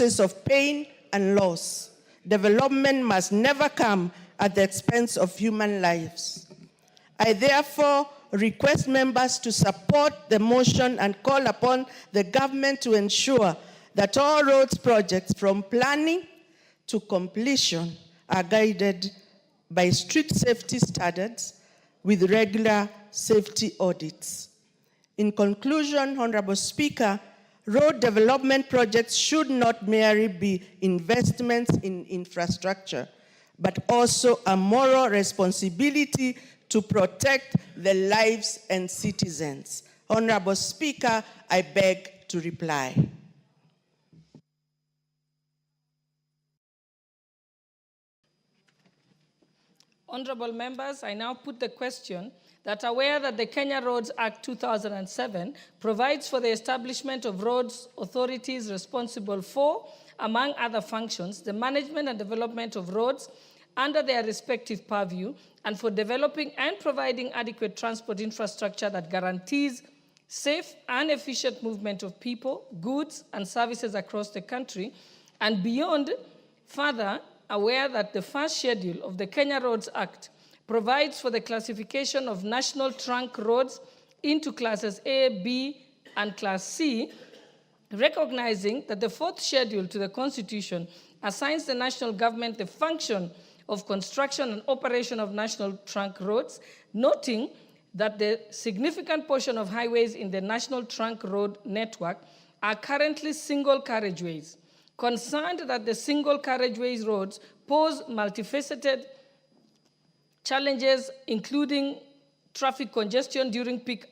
of pain and loss. Development must never come at the expense of human lives. I therefore request members to support the motion and call upon the government to ensure that all roads projects from planning to completion are guided by strict safety standards with regular safety audits. In conclusion, Honorable Speaker, road development projects should not merely be investments in infrastructure, but also a moral responsibility to protect the lives and citizens. Honorable Speaker, I beg to reply. Honorable members, I now put the question that aware that the Kenya Roads Act 2007 provides for the establishment of roads authorities responsible for, among other functions, the management and development of roads under their respective purview, and for developing and providing adequate transport infrastructure that guarantees safe and efficient movement of people, goods, and services across the country, and beyond, further aware that the first schedule of the Kenya Roads Act provides for the classification of national trunk roads into classes A, B, and class C, recognizing that the fourth schedule to the Constitution assigns the national government the function of construction and operation of national trunk roads, noting that the significant portion of highways in the national trunk road network are currently single carriageways, concerned that the single carriageways roads pose multifaceted challenges, including traffic congestion during peak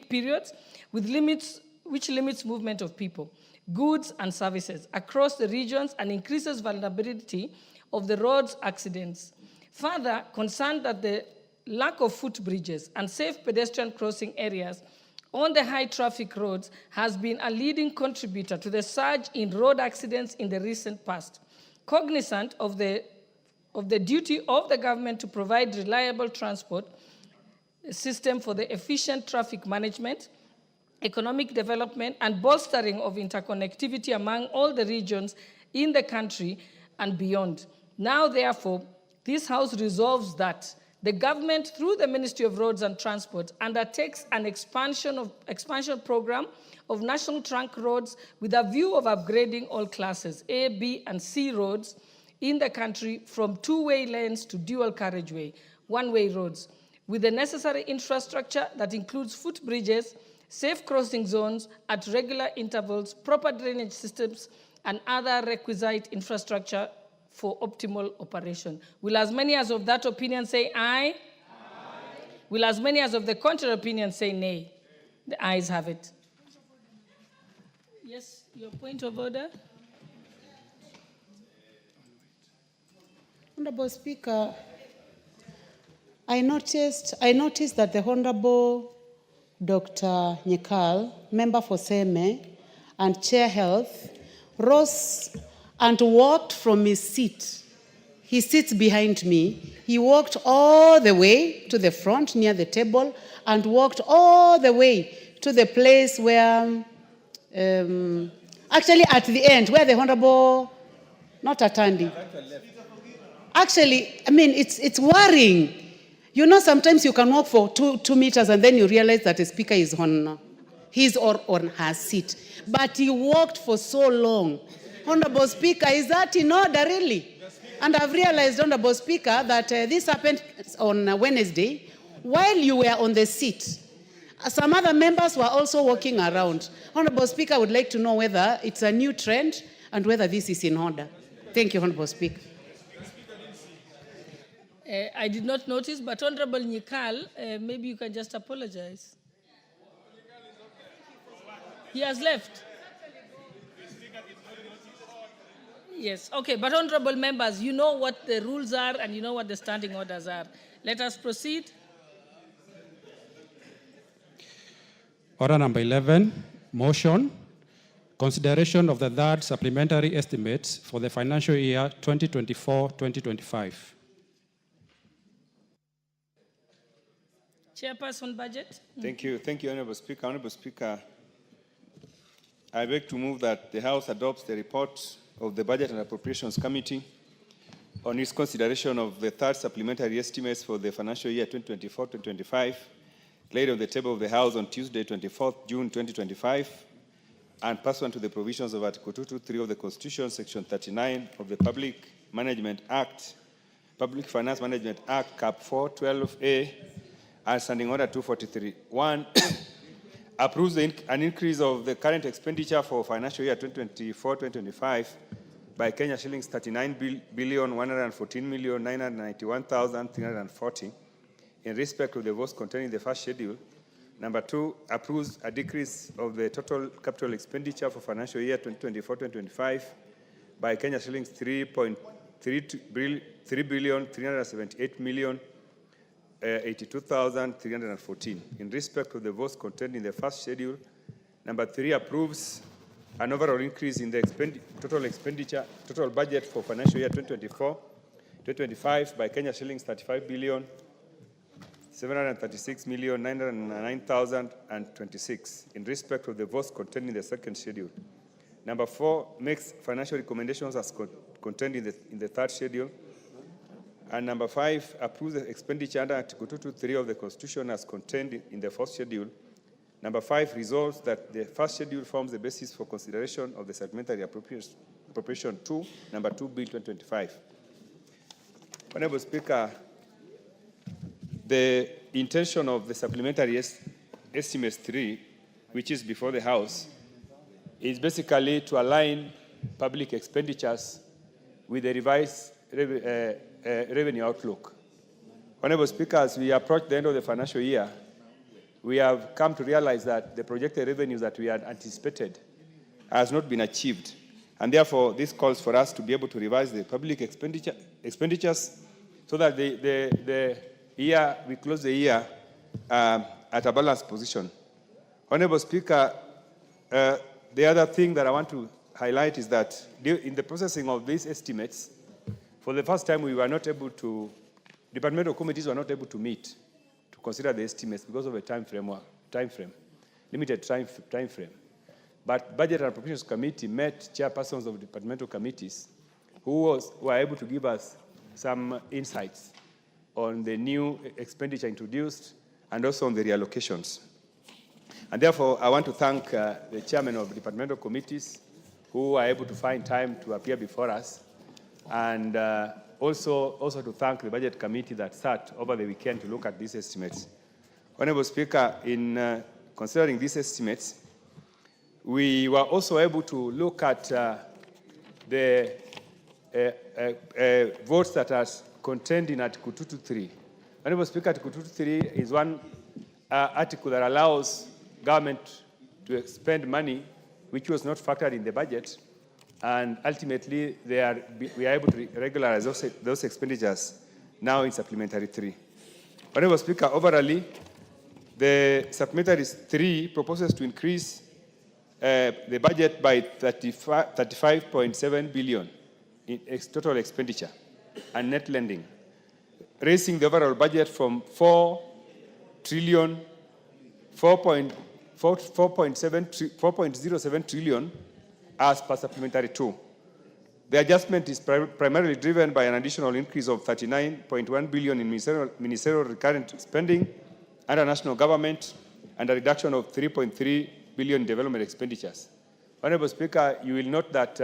periods, which limits movement of people, goods, and services across the regions and increases vulnerability of the roads accidents. Further, concerned that the lack of footbridges and safe pedestrian crossing areas on the high traffic roads has been a leading contributor to the surge in road accidents in the recent past. Cognizant of the duty of the government to provide reliable transport system for the efficient traffic management, economic development, and bolstering of interconnectivity among all the regions in the country and beyond. Now, therefore, this House resolves that the government, through the Ministry of Roads and Transport, undertakes an expansion program of national trunk roads with a view of upgrading all classes A, B, and C roads in the country from two-way lanes to dual carriageway, one-way roads, with the necessary infrastructure that includes footbridges, safe crossing zones at regular intervals, proper drainage systems, and other requisite infrastructure for optimal operation. Will as many as of that opinion say aye? Aye. Will as many as of the contrary opinion say nay? The ayes have it. Yes, your point of order? Honorable Speaker, I noticed that the Honorable Dr. Nyekal, member for Seme and Chair Health, rose and walked from his seat. He sits behind me. He walked all the way to the front near the table and walked all the way to the place where, actually at the end, where the Honorable, not attending. Actually, I mean, it's worrying. You know, sometimes you can walk for two meters and then you realize that the speaker is on his or on her seat. But he walked for so long. Honorable Speaker, is that in order, really? And I've realized, Honorable Speaker, that this happened on Wednesday while you were on the seat. Some other members were also walking around. Honorable Speaker, I would like to know whether it's a new trend and whether this is in order. Thank you, Honorable Speaker. I did not notice, but Honorable Nyekal, maybe you can just apologize. He has left. Yes, okay, but honorable members, you know what the rules are and you know what the standing orders are. Let us proceed. Order number 11, motion, consideration of the third supplementary estimates for the financial year 2024-2025. Chairperson, budget. Thank you, Honorable Speaker. Honorable Speaker, I beg to move that the House adopts the report of the Budget and Appropriations Committee on its consideration of the third supplementary estimates for the financial year 2024-2025, laid on the table of the House on Tuesday, 24th June 2025, and pursuant to the provisions of Article 223 of the Constitution, Section 39 of the Public Finance Management Act, Cap 412A, and Standing Order 243. 1. Approves an increase of the current expenditure for financial year 2024-2025 by Kenya shillings 39,114,991,340 in respect to the votes contained in the first schedule. Number 2, approves a decrease of the total capital expenditure for financial year 2024-2025 by Kenya shillings 3,378,082,314 in respect to the votes contained in the first schedule. Number 3, approves an overall increase in the total budget for financial year 2024-2025 by Kenya shillings 35,736,909,026 in respect of the votes contained in the second schedule. Number 4, makes financial recommendations as contained in the third schedule. And number 5, approves the expenditure under Article 223 of the Constitution as contained in the fourth schedule. Number 5, resolves that the first schedule forms the basis for consideration of the Supplementary Appropriation 2, Number 2, Bill 2025. Honorable Speaker, the intention of the Supplementary Estimates 3, which is before the House, is basically to align public expenditures with the revised revenue outlook. Honorable Speaker, as we approach the end of the financial year, we have come to realize that the projected revenues that we had anticipated has not been achieved. And therefore, this calls for us to be able to revise the public expenditures so that we close the year at a balanced position. Honorable Speaker, the other thing that I want to highlight is that in the processing of these estimates, for the first time, we were not able to, departmental committees were not able to meet to consider the estimates because of a limited time frame. But Budget and Appropriations Committee met chairpersons of departmental committees who were able to give us some insights on the new expenditure introduced and also on the reallocations. And therefore, I want to thank the chairman of departmental committees who were able to find time to appear before us, and also to thank the budget committee that sat over the weekend to look at these estimates. Honorable Speaker, in considering these estimates, we were also able to look at the votes that are contained in Article 223. Honorable Speaker, Article 223 is one article that allows government to spend money which was not factored in the budget, and ultimately we are able to regularize those expenditures now in Supplementary 3. Honorable Speaker, overall, the Supplementary 3 proposes to increase the budget by 35.7 billion in total expenditure and net lending, raising the overall budget from 4.07 trillion as per Supplementary 2. The adjustment is primarily driven by an additional increase of 39.1 billion in ministerial recurrent spending under national government and a reduction of 3.3 billion in development expenditures. Honorable Speaker, you will note that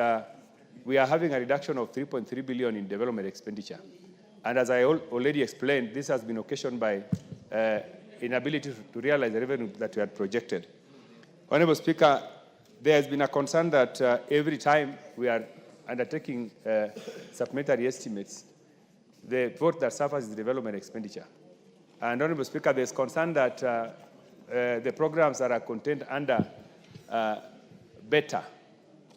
we are having a reduction of 3.3 billion in development expenditure. And as I already explained, this has been occasioned by inability to realize the revenue that we had projected. Honorable Speaker, there has been a concern that every time we are undertaking supplementary estimates, the vote that suffers is development expenditure. And Honorable Speaker, there is concern that the programs that are contained under better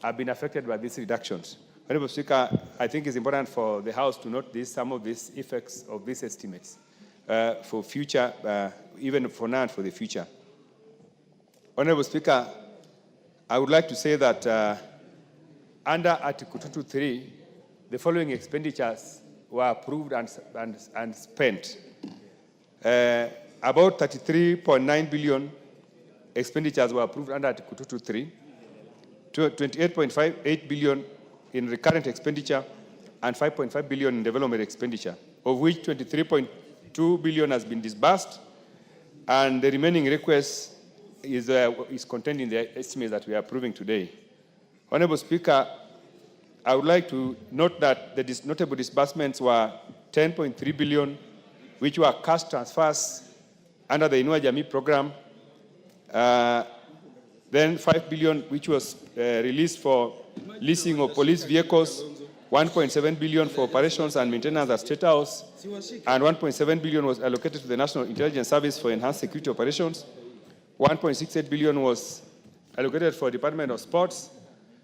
have been affected by these reductions. Honorable Speaker, I think it's important for the House to note some of these effects of these estimates for future, even for now and for the future. Honorable Speaker, I would like to say that under Article 223, the following expenditures were approved and spent. About 33.9 billion expenditures were approved under Article 223. 28.58 billion in recurrent expenditure, and 5.5 billion in development expenditure, of which 23.2 billion has been disbursed, and the remaining request is contained in the estimates that we are approving today. Honorable Speaker, I would like to note that the notable disbursements were 10.3 billion, which were cash transfers under the Inua Jamii program, then 5 billion, which was released for leasing of police vehicles, 1.7 billion for operations and maintenance at State House, and 1.7 billion was allocated to the National Intelligence Service for enhanced security operations. 1.68 billion was allocated for Department of Sports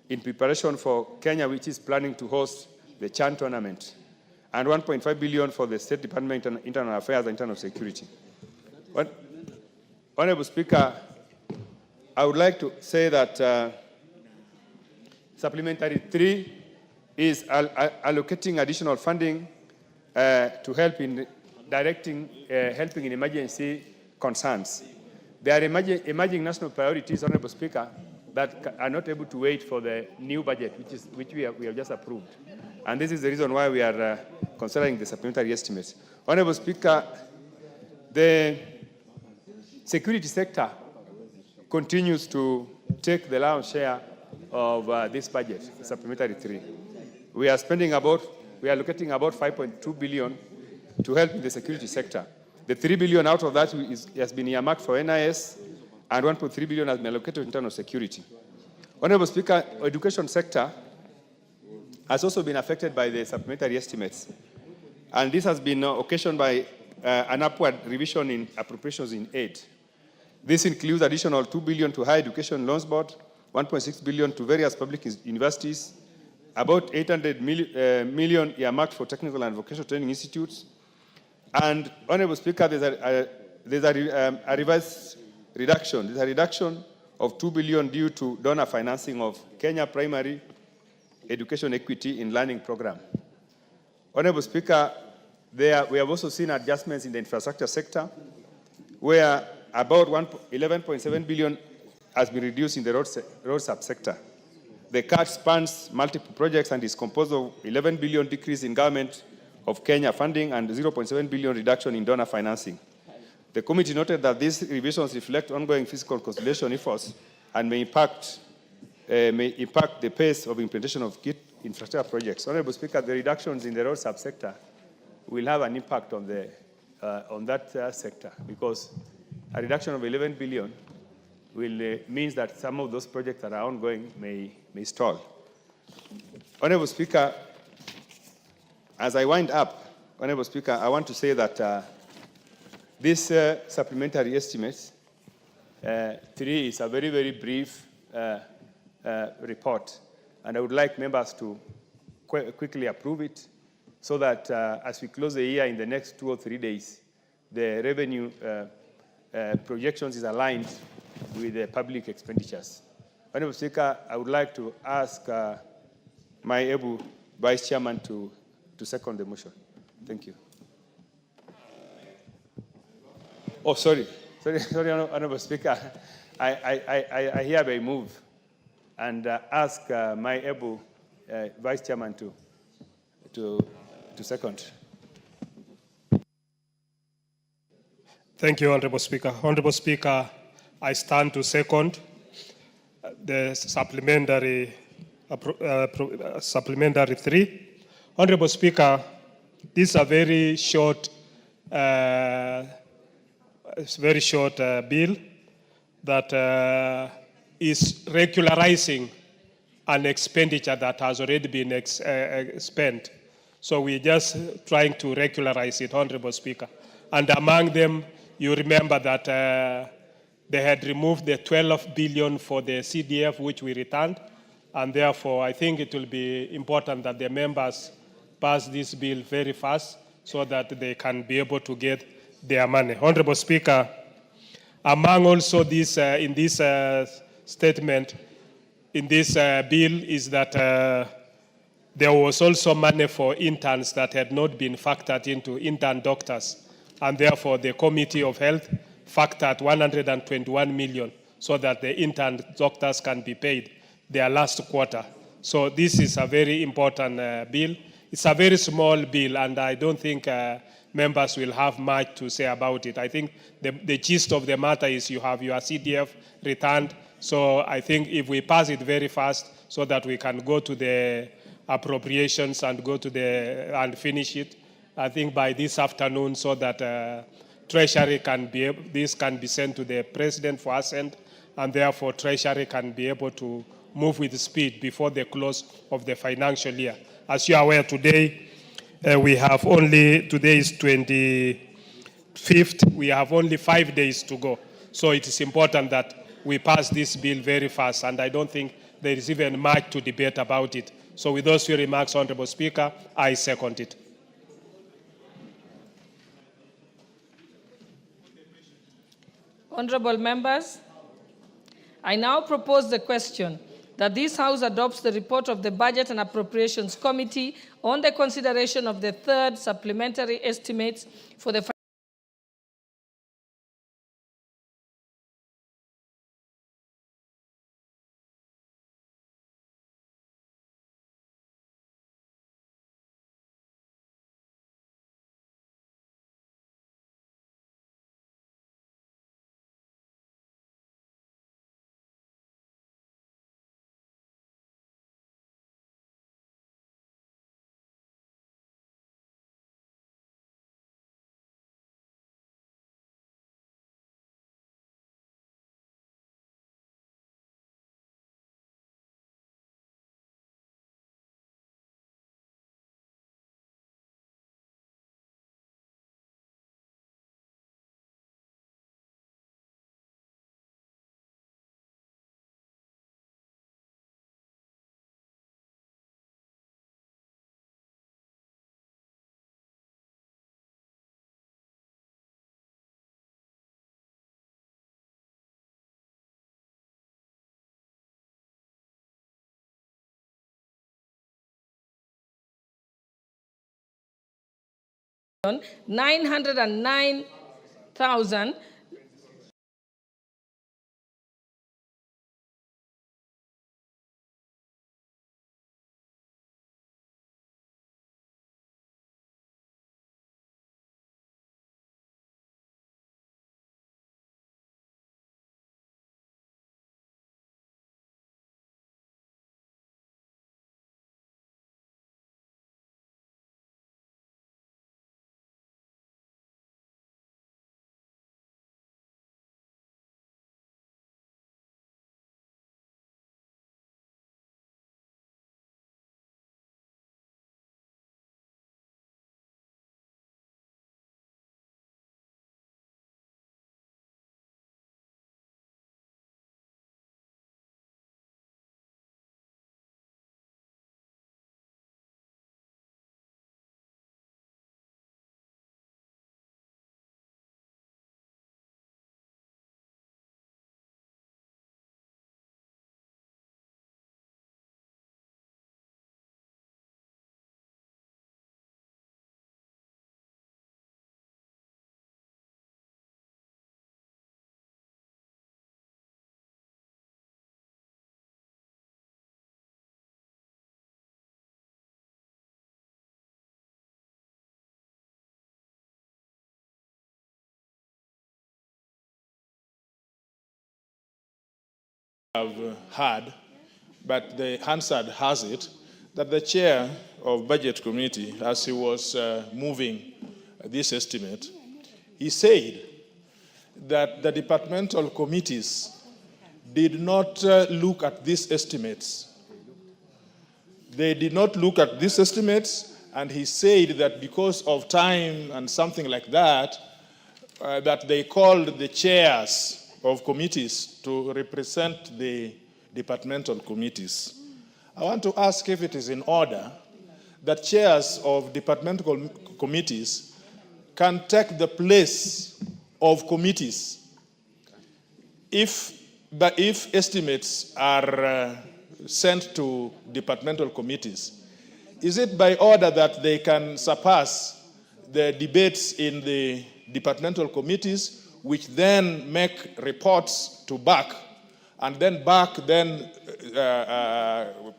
in preparation for Kenya, which is planning to host the CHAN tournament, and 1.5 billion for the State Department of Internal Affairs and Internal Security. Honorable Speaker, I would like to say that Supplementary 3 is allocating additional funding to help in helping in emergency concerns. There are emerging national priorities, Honorable Speaker, that are not able to wait for the new budget, which we have just approved. And this is the reason why we are considering the supplementary estimates. Honorable Speaker, the security sector continues to take the lion's share of this budget, Supplementary 3. We are allocating about 5.2 billion to help in the security sector. The 3 billion out of that has been earmarked for NIS, and 1.3 billion has been allocated to internal security. Honorable Speaker, education sector has also been affected by the supplementary estimates, and this has been occasioned by an upward revision in appropriations in aid. This includes additional 2 billion to Higher Education Loans Board, 1.6 billion to various public universities, about 800 million earmarked for technical and vocational training institutes. And Honorable Speaker, there's a revised reduction. There's a reduction of 2 billion due to donor financing of Kenya Primary Education Equity in Learning Program. Honorable Speaker, we have also seen adjustments in the infrastructure sector, where about 11.7 billion has been reduced in the road subsector. The cut spans multiple projects and is composed of 11 billion decrease in government of Kenya funding and 0.7 billion reduction in donor financing. The committee noted that these revisions reflect ongoing fiscal consolidation efforts and may impact the pace of implementation of key infrastructure projects. Honorable Speaker, the reductions in the road subsector will have an impact on that sector, because a reduction of 11 billion means that some of those projects that are ongoing may stall. Honorable Speaker, as I wind up, Honorable Speaker, I want to say that this supplementary estimates 3 is a very, very brief report, and I would like members to quickly approve it so that as we close the year in the next 2 or 3 days, the revenue projections is aligned with the public expenditures. Honorable Speaker, I would like to ask my able Vice Chairman to second the motion. Thank you. Oh, sorry, Honorable Speaker. I hereby move and ask my able Vice Chairman to second. Thank you, Honorable Speaker. Honorable Speaker, I stand to second the supplementary 3. Honorable Speaker, this is a very short bill that is regularizing an expenditure that has already been spent. So we're just trying to regularize it, Honorable Speaker. And among them, you remember that they had removed the 12 billion for the CDF, which we returned. And therefore, I think it will be important that the members pass this bill very fast so that they can be able to get their money. Honorable Speaker, among also this, in this statement, in this bill, is that there was also money for interns that had not been factored into intern doctors. And therefore, the Committee of Health factored 121 million so that the intern doctors can be paid. their last quarter. So this is a very important bill. It's a very small bill, and I don't think members will have much to say about it. I think the gist of the matter is you have your CDF returned. So I think if we pass it very fast so that we can go to the appropriations and and finish it, I think by this afternoon, so that Treasury this can be sent to the President for assent, and therefore Treasury can be able to move with speed before the close of the financial year. As you are aware, today today is 25th, we have only 5 days to go. So it is important that we pass this bill very fast, and I don't think there is even much to debate about it. So with those few remarks, Honorable Speaker, I second it. Honorable members, I now propose the question that this House adopts the report of the Budget and Appropriations Committee on the consideration of the third supplementary estimates for the $909,000 have heard, but the Hansard has it, that the chair of Budget Committee, as he was moving this estimate, he said that the departmental committees did not look at these estimates. They did not look at these estimates, and he said that because of time and something like that, that they called the chairs of committees to represent the departmental committees. I want to ask if it is in order that chairs of departmental committees can take the place of committees if estimates are sent to departmental committees. Is it by order that they can surpass the debates in the departmental committees, which then make reports to back and then back then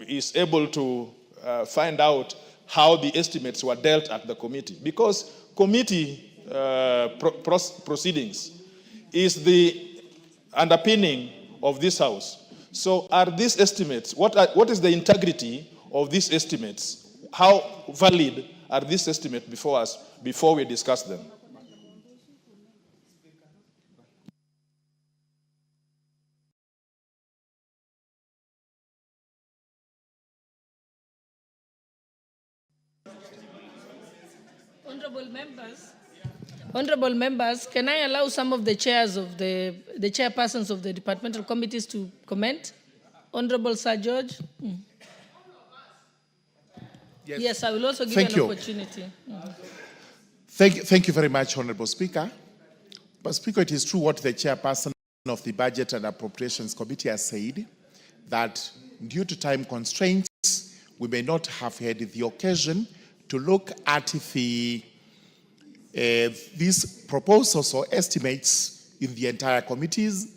is able to find out how the estimates were dealt at the committee. Because committee proceedings is the underpinning of this House. So are these estimates, what is the integrity of these estimates? How valid are these estimates before us, before we discuss them? Honorable members, can I allow some of the chairs of the chairpersons of the departmental committees to comment? Honorable Sir George. Yes, I will also give an opportunity. Thank you very much, Honorable Speaker. But Speaker, it is true what the chairperson of the Budget and Appropriations Committee has said, that due to time constraints, we may not have had the occasion to look at these proposals or estimates in the entire committees,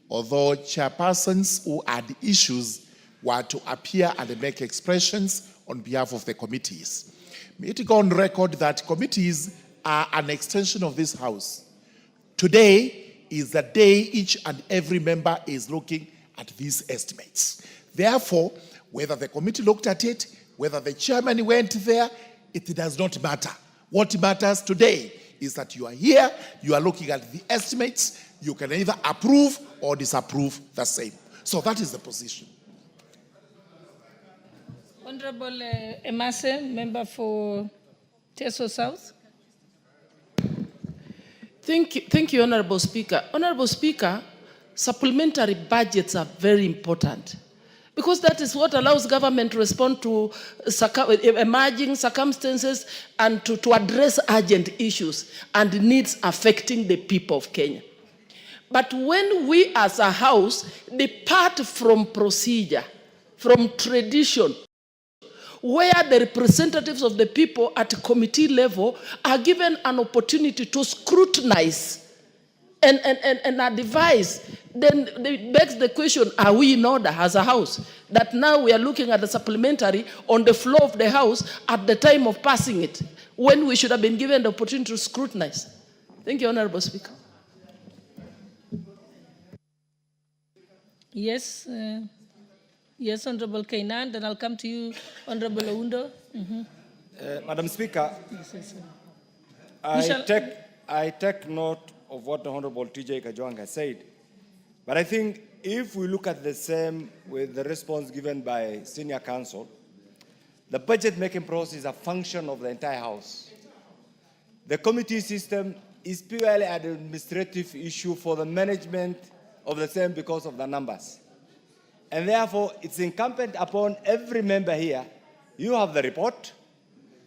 although chairpersons who had issues were to appear and make expressions on behalf of the committees. May it go on record that committees are an extension of this House. Today is the day each and every member is looking at these estimates. Therefore, whether the committee looked at it, whether the chairman went there, it does not matter. What matters today is that you are here, you are looking at the estimates, you can either approve or disapprove the same. So that is the position. Honorable Emase, member for Teso South. Thank you, Honorable Speaker. Honorable Speaker, supplementary budgets are very important because that is what allows government to respond to emerging circumstances and to address urgent issues and needs affecting the people of Kenya. But when we as a House depart from procedure, from tradition, where the representatives of the people at committee level are given an opportunity to scrutinize and advise, then it begs the question, are we in order as a House? That now we are looking at the supplementary on the floor of the House at the time of passing it, when we should have been given the opportunity to scrutinize. Thank you, Honorable Speaker. Yes. Yes, Honorable Kainan, then I'll come to you, Honorable Oundo. Madam Speaker, I take note of what the Honorable TJ Kajwang has said. But I think if we look at the same with the response given by Senior Counsel, the budget making process is a function of the entire House. The committee system is purely an administrative issue for the management of the same because of the numbers. And therefore, it's incumbent upon every member here. You have the report.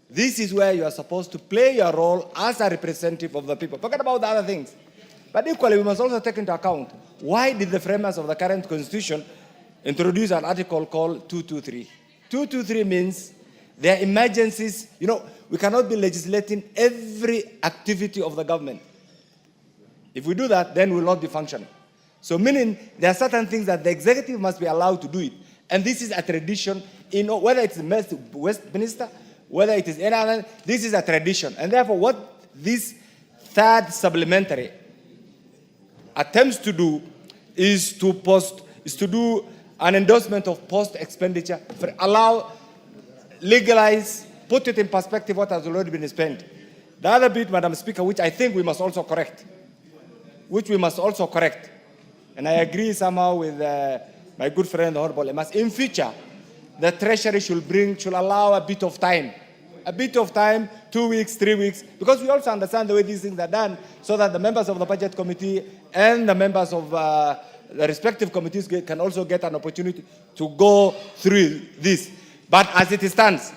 This is where you are supposed to play your role as a representative of the people. Forget about the other things. But equally, we must also take into account, why did the framers of the current constitution introduce an article called 223? 223 means there are emergencies. You know, we cannot be legislating every activity of the government. If we do that, then we will not be functioning. So meaning there are certain things that the executive must be allowed to do it. And this is a tradition, whether it's the Westminster, whether it is any other, this is a tradition. And therefore what this third supplementary attempts to do is to do an endorsement of post-expenditure, legalize, put it in perspective what has already been spent. The other bit, Madam Speaker, which I think we must also correct, and I agree somehow with my good friend, the Honorable Emas. In future, the Treasury should allow a bit of time, 2 weeks, 3 weeks, because we also understand the way these things are done, so that the members of the Budget Committee and the members of the respective committees can also get an opportunity to go through this. But as it stands,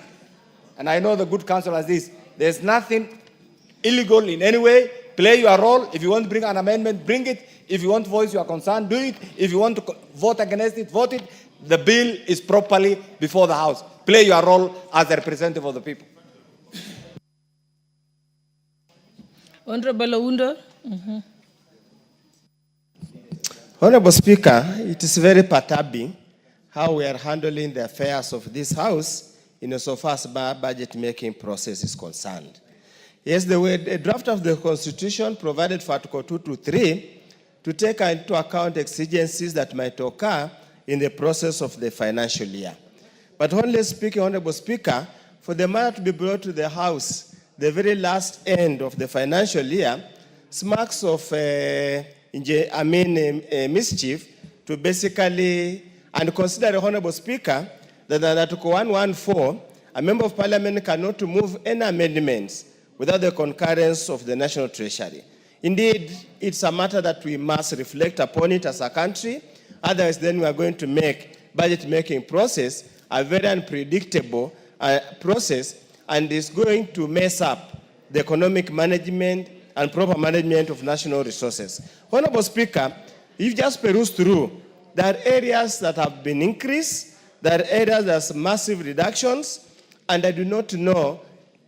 and I know the good counsel as this, there's nothing illegal in any way. Play your role. If you want to bring an amendment, bring it. If you want to voice your concern, do it. If you want to vote against it, vote it. The bill is properly before the House. Play your role as a representative of the people. Honorable Oundo. Honorable Speaker, it is very perturbing how we are handling the affairs of this House insofar as budget-making process is concerned. Yes, the draft of the Constitution provided for Article 2 to 3 to take into account exigencies that might occur in the process of the financial year. But honestly speaking, Honorable Speaker, for the matter to be brought to the House the very last end of the financial year smacks of mischief to basically, and consider, Honorable Speaker, that under Article 114, a member of Parliament cannot move any amendments without the concurrence of the National Treasury. Indeed, it's a matter that we must reflect upon it as a country. Otherwise, then we are going to make budget-making process a very unpredictable process, and is going to mess up the economic management and proper management of national resources. Honorable Speaker, if you just peruse through, there are areas that have been increased, there are areas that have massive reductions, and I do not know.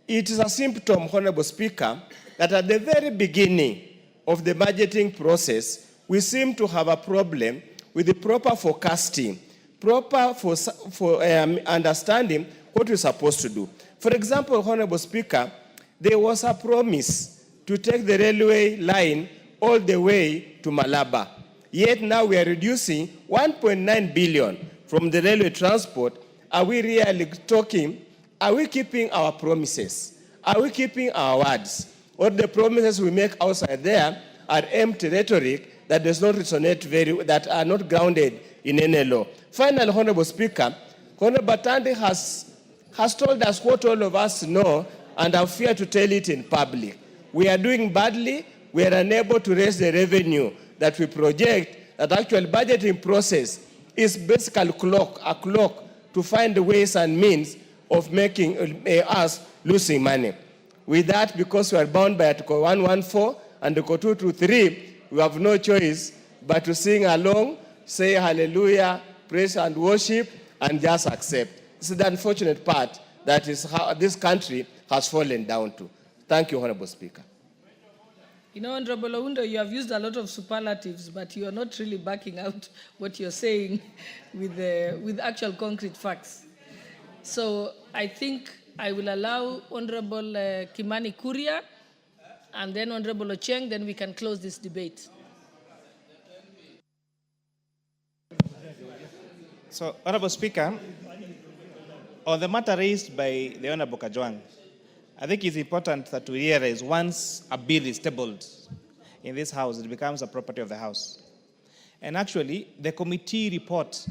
It is a symptom, Honorable Speaker, that at the very beginning of the budgeting process, we seem to have a problem with the proper forecasting, proper understanding what we're supposed to do. For example, Honorable Speaker, there was a promise to take the railway line all the way to Malaba. Yet now we are reducing 1.9 billion from the railway transport. Are we really talking? Are we keeping our promises? Are we keeping our words? Or the promises we make outside there are empty rhetoric that does not resonate that are not grounded in any law. Finally, Honorable Speaker, Honorable Batandi has told us what all of us know, and I fear to tell it in public. We are doing badly. We are unable to raise the revenue that we project. That actual budgeting process is basically a clock to find the ways and means of making us losing money. With that, because we are bound by Article 114 and Article 223, we have no choice but to sing along, say hallelujah, praise and worship, and just accept. This is the unfortunate part that is how this country has fallen down to. Thank you, Honorable Speaker. You know, Honorable Oundo, you have used a lot of superlatives, but you are not really backing out what you're saying with actual concrete facts. So I think I will allow Honorable Kimani Kuria and then Honorable Ocheng, then we can close this debate. So, Honorable Speaker, on the matter raised by the Honorable Kajwang, I think it's important that we realize once a bill is tabled in this House, it becomes a property of the House. And actually, the committee report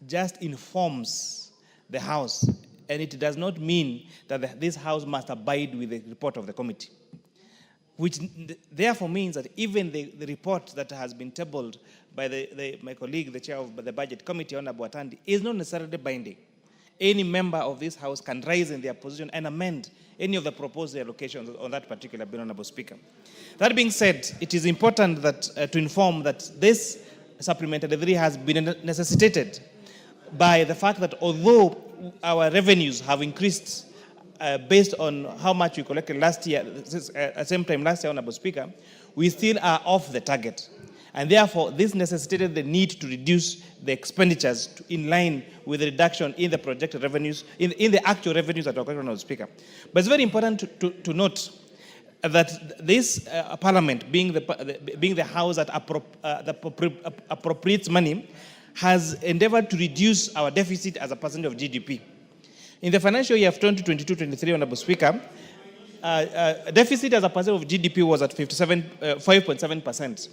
just informs the House, and it does not mean that this House must abide with the report of the committee, which therefore means that even the report that has been tabled by my colleague, the chair of the Budget Committee, Honorable Atandi, is not necessarily binding. Any member of this House can rise in their position and amend any of the proposed allocations on that particular bill, Honorable Speaker. That being said, it is important that to inform that this supplementary 3 has been necessitated by the fact that although our revenues have increased based on how much we collected last year, at same time last year, Honorable Speaker, we still are off the target. And therefore, this necessitated the need to reduce the expenditures in line with the reduction in the projected revenues, in the actual revenues that are occurring, Honorable Speaker. But it's very important to note that this Parliament, being the House that appropriates money, has endeavored to reduce our deficit as a percentage of GDP. In the financial year of 2022-23, Honorable Speaker, deficit as a percentage of GDP was at 5.7%.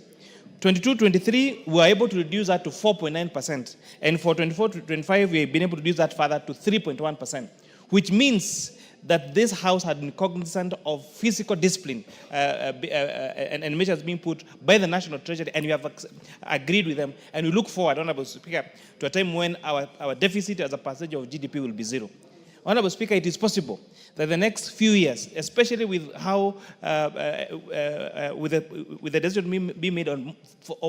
22-23, we were able to reduce that to 4.9%. And for 24-25, we've been able to reduce that further to 3.1%, which means that this House had been cognizant of fiscal discipline and measures being put by the National Treasury, and we have agreed with them. And we look forward, Honorable Speaker, to a time when our deficit as a percentage of GDP will be zero. Honorable Speaker, it is possible that the next few years, especially with how, with the decision being made on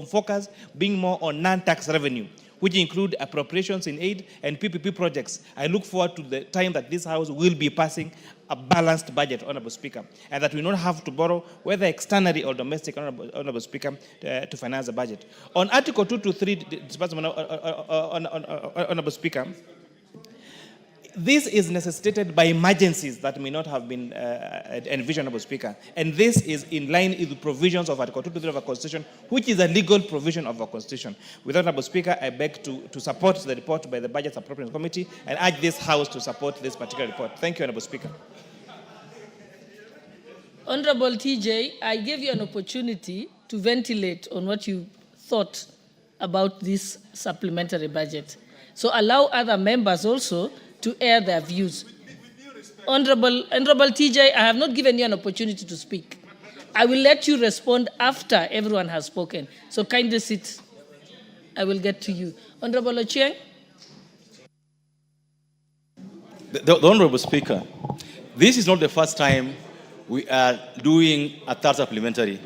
focus being more on non-tax revenue, which include appropriations in aid and PPP projects. I look forward to the time that this House will be passing a balanced budget, Honorable Speaker, and that we don't have to borrow, whether externally or domestic, Honorable Speaker, to finance the budget. On Article 2 to 3, Honorable Speaker, this is necessitated by emergencies that may not have been envisioned, Honorable Speaker. And this is in line with the provisions of Article 2 to 3 of our Constitution, which is a legal provision of our Constitution. With that, Honorable Speaker, I beg to support the report by the Budget Appropriation Committee and urge this House to support this particular report. Thank you, Honorable Speaker. Honorable TJ, I gave you an opportunity to ventilate on what you thought about this supplementary budget. So allow other members also to air their views. Honorable TJ, I have not given you an opportunity to speak. I will let you respond after everyone has spoken. So kindly sit. I will get to you. Honorable Ochieng. The Honorable Speaker, this is not the first time we are doing a third supplementary,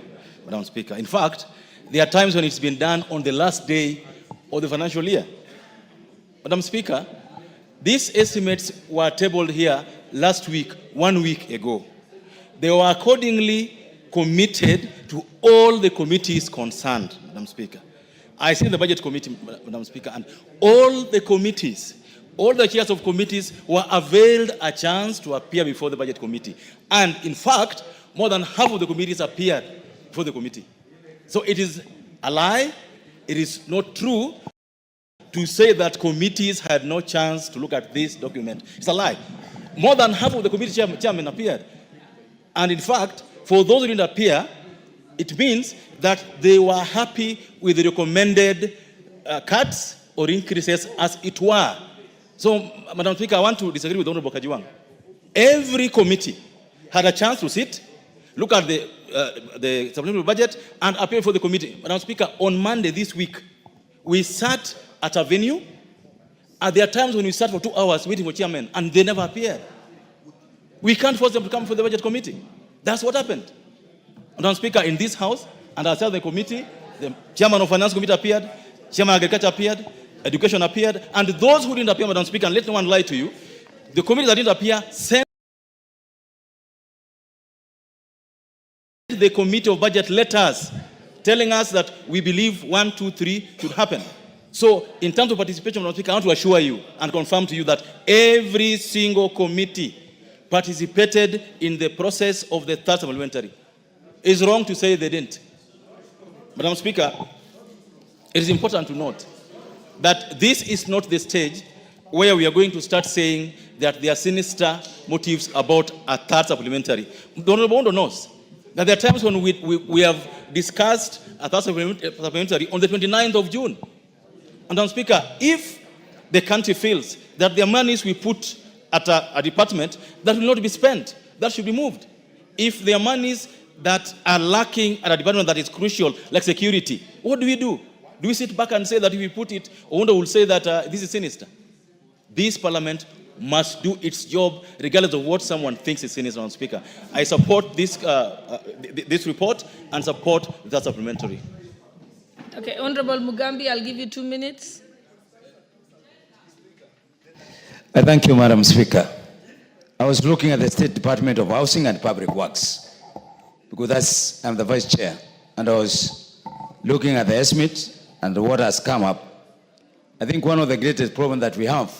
Madam Speaker. In fact, there are times when it's been done on the last day of the financial year. Madam Speaker, these estimates were tabled here last week, 1 week ago. They were accordingly committed to all the committees concerned, Madam Speaker. I see the Budget Committee, Madam Speaker, and all the committees, all the chairs of committees were availed a chance to appear before the Budget Committee. And in fact, more than half of the committees appeared before the committee. So it is a lie, it is not true to say that committees had no chance to look at this document. It's a lie. More than half of the committee chairmen appeared. And in fact, for those who didn't appear, it means that they were happy with the recommended cuts or increases as it were. So, Madam Speaker, I want to disagree with Honorable Kajiwang. Every committee had a chance to sit, look at the supplementary budget, and appear for the committee. Madam Speaker, on Monday this week, we sat at a venue, and there are times when we sat for 2 hours waiting for chairmen, and they never appeared. We can't force them to come for the budget committee. That's what happened. Madam Speaker, in this House, and outside the committee, the chairman of Finance Committee appeared, chairman of Agriculture appeared, Education appeared, and those who didn't appear, Madam Speaker, and let no one lie to you, the committee that didn't appear sent the Committee of Budget letters telling us that we believe 1, 2, 3 should happen. So, in terms of participation, Madam Speaker, I want to assure you and confirm to you that every single committee participated in the process of the third supplementary. It's wrong to say they didn't. Madam Speaker, it is important to note that this is not the stage where we are going to start saying that there are sinister motives about a third supplementary. The Honorable Ondo knows that there are times when we have discussed a third supplementary on the 29th of June. And Madam Speaker, if the country feels that the monies we put at a department that will not be spent, that should be moved. If there are monies that are lacking at a department that is crucial, like security, what do we do? Do we sit back and say that if we put it, Ondo will say that this is sinister? This parliament must do its job regardless of what someone thinks is sinister, Madam Speaker. I support this, this report and support the supplementary. Okay, Honorable Mugambi, I'll give you 2 minutes. Thank you, Madam Speaker. I was looking at the State Department of Housing and Public Works because I'm the Vice Chair, and I was looking at the estimate and what has come up. I think one of the greatest problems that we have,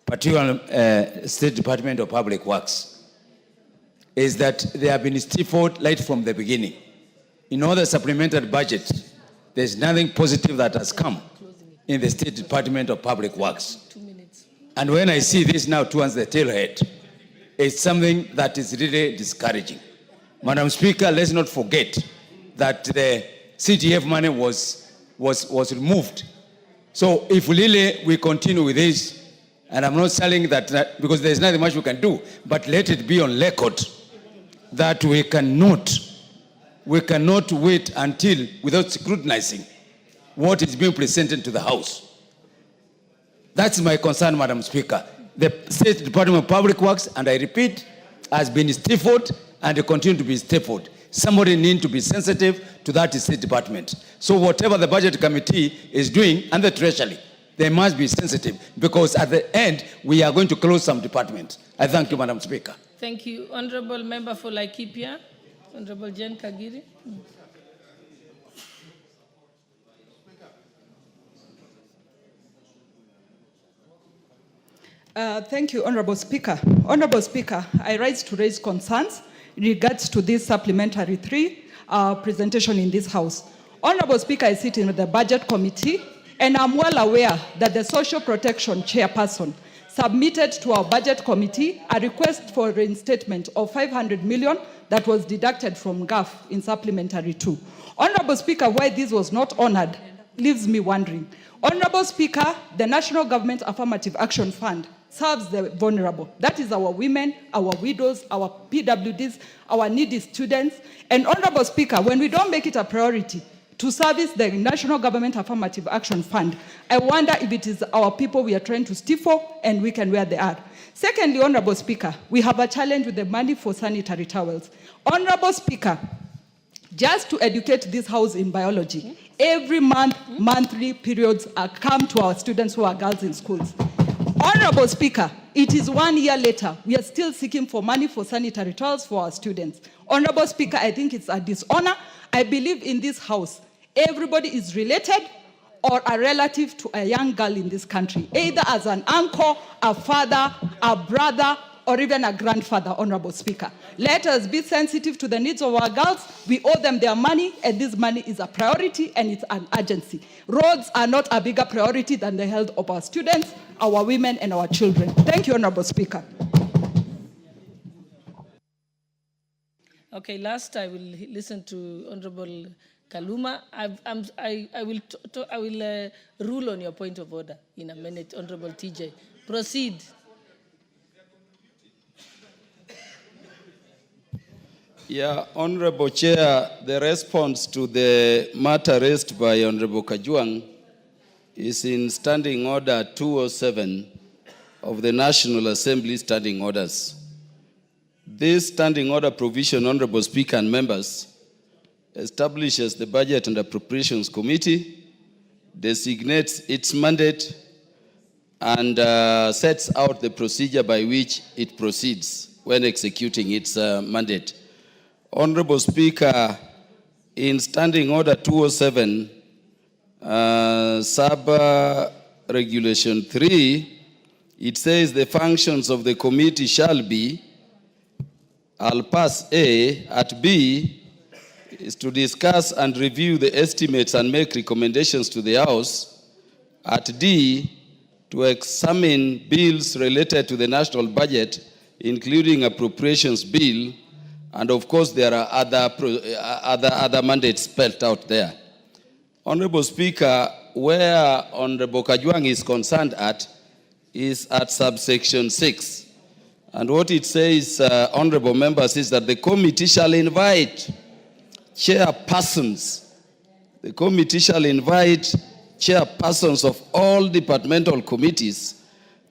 particularly State Department of Public Works, is that they have been stifled right from the beginning. In all the supplementary budget, there's nothing positive that has come in the State Department of Public Works. 2 minutes. And when I see this now towards the tailhead, it's something that is really discouraging. Madam Speaker, let's not forget that the CTF money was removed. So if really we continue with this, and I'm not saying that because there's nothing much we can do, but let it be on record that we cannot wait until, without scrutinizing what is being presented to the House. That's my concern, Madam Speaker. The State Department of Public Works, and I repeat, has been stifled and will continue to be stifled. Somebody needs to be sensitive to that State Department. So whatever the Budget Committee is doing, and the Treasury, They must be sensitive because at the end, we are going to close some departments. I thank you, Madam Speaker. Thank you. Honorable Member for Laikipia, Honorable Jen Kagiri. Thank you, Honorable Speaker. Honorable Speaker, I rise to raise concerns in regards to this supplementary 3 presentation in this House. Honorable Speaker, I sit in the Budget Committee, and I'm well aware that the Social Protection Chairperson submitted to our Budget Committee a request for reinstatement of 500 million that was deducted from GAF in Supplementary 2. Honorable Speaker, why this was not honored leaves me wondering. Honorable Speaker, the National Government Affirmative Action Fund serves the vulnerable. That is our women, our widows, our PWDs, our needy students. And Honorable Speaker, when we don't make it a priority to service the National Government Affirmative Action Fund, I wonder if it is our people we are trying to stifle and weaken where they are. Secondly, Honorable Speaker, we have a challenge with the money for sanitary towels. Honorable Speaker, just to educate this House in biology, every month, monthly periods come to our students who are girls in schools. Honorable Speaker, it is 1 year later, we are still seeking for money for sanitary towels for our students. Honorable Speaker, I think it's a dishonor. I believe in this House, everybody is related or a relative to a young girl in this country, either as an uncle, a father, a brother, or even a grandfather, Honorable Speaker. Let us be sensitive to the needs of our girls. We owe them their money, and this money is a priority, and it's an urgency. Roads are not a bigger priority than the health of our students, our women, and our children. Thank you, Honorable Speaker. Okay, last I will listen to Honorable Kaluma. I will rule on your point of order in a minute, Honorable TJ. Proceed. Yeah, Honorable Chair, the response to the matter raised by Honorable Kajwang is in Standing Order 207 of the National Assembly Standing Orders. This standing order provision, Honorable Speaker and members, establishes the Budget and Appropriations Committee, designates its mandate, and sets out the procedure by which it proceeds when executing its mandate. Honorable Speaker, in Standing Order 207, Sub-Regulation 3, it says the functions of the committee shall be, I'll pass A, at B, is to discuss and review the estimates and make recommendations to the House. At D, to examine bills related to the national budget, including appropriations bill, and of course there are other mandates spelled out there. Honorable Speaker, where Honorable Kajwang is concerned at is at subsection 6. And what it says, honorable members, is that the committee shall invite chairpersons. The committee shall invite chairpersons of all departmental committees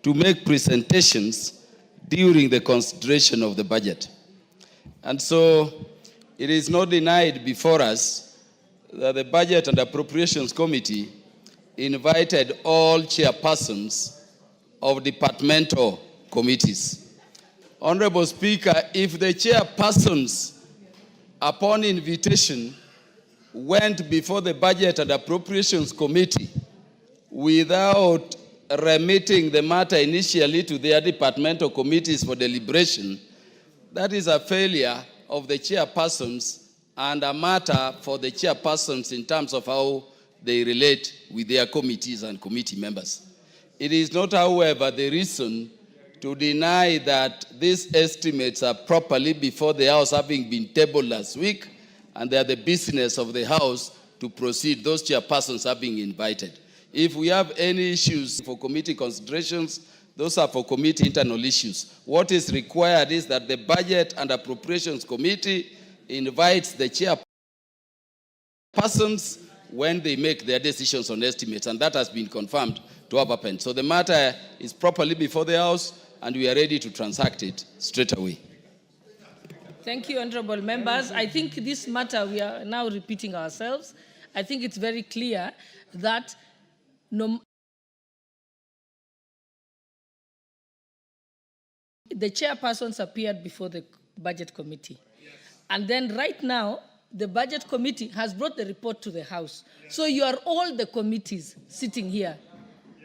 to make presentations during the consideration of the budget. And so it is not denied before us that the Budget and Appropriations Committee invited all chairpersons of departmental committees. Honorable Speaker, if the chairpersons, upon invitation, went before the Budget and Appropriations Committee without remitting the matter initially to their departmental committees for deliberation, that is a failure of the chairpersons and a matter for the chairpersons in terms of how they relate with their committees and committee members. It is not, however, the reason to deny that these estimates are properly before the House, having been tabled last week, and they are the business of the House to proceed, those chairpersons are being invited. If we have any issues for committee considerations, those are for committee internal issues. What is required is that the Budget and Appropriations Committee invites the chairpersons when they make their decisions on estimates, and that has been confirmed to have happened. So the matter is properly before the House, and we are ready to transact it straight away. Thank you, honorable members. I think this matter, we are now repeating ourselves. I think it's very clear that no the chairpersons appeared before the budget committee. And then right now, the budget committee has brought the report to the House. So you are all the committees sitting here.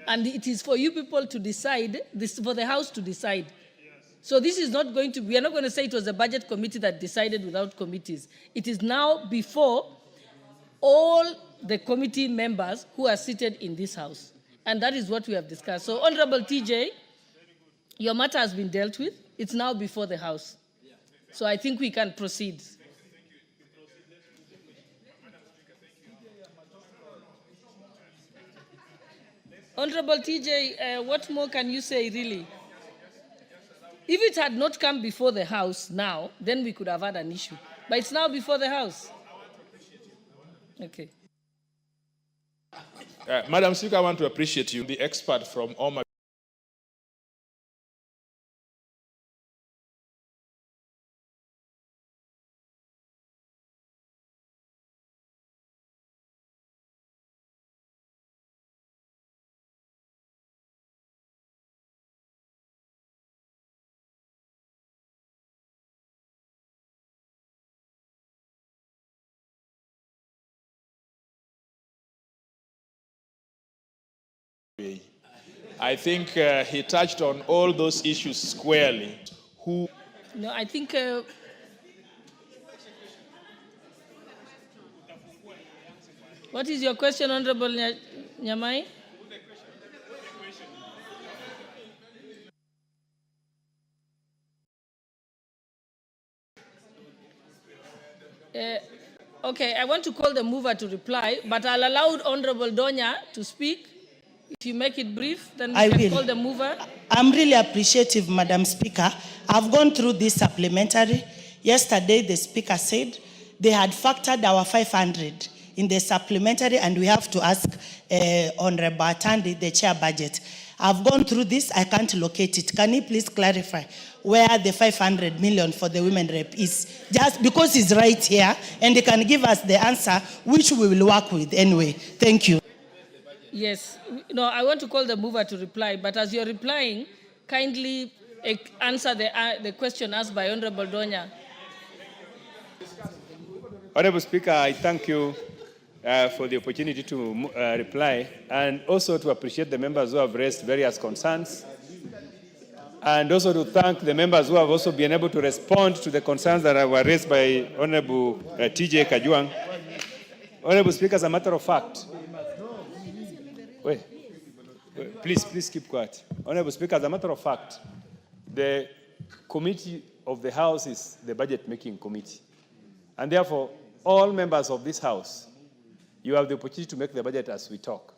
And it is for you people to decide, for the House to decide. So this is not going to, we are not going to say it was the budget committee that decided without committees. It is now before all the committee members who are seated in this House. And that is what we have discussed. So Honorable TJ, your matter has been dealt with. It's now before the House. So I think we can proceed. Honorable TJ, what more can you say, really? If it had not come before the House now, then we could have had an issue. But it's now before the House. Okay. Madam Speaker, I want to appreciate you, the expert from OMA. I think he touched on all those issues squarely. No, I think what is your question, Honorable Nyamai? Okay, I want to call the mover to reply, but I'll allow Honorable Donya to speak. If you make it brief, then we can call the mover. I'm really appreciative, Madam Speaker. I've gone through this supplementary. Yesterday, the Speaker said they had factored our 500 in the supplementary, and we have to ask Honorable Atandi, the chair budget. I've gone through this. I can't locate it. Can you please clarify where the 500 million for the women rep is? Just because it's right here, and they can give us the answer, which we will work with anyway. Thank you. Yes. No, I want to call the mover to reply, but as you're replying, kindly answer the question asked by Honorable Donya. Honorable Speaker, I thank you for the opportunity to reply, and also to appreciate the members who have raised various concerns, and also to thank the members who have also been able to respond to the concerns that were raised by Honorable TJ Kajwang. Honorable Speaker, as a matter of fact, please keep quiet. Honorable Speaker, as a matter of fact, the committee of the House is the budget-making committee. And therefore, all members of this House, you have the opportunity to make the budget as we talk.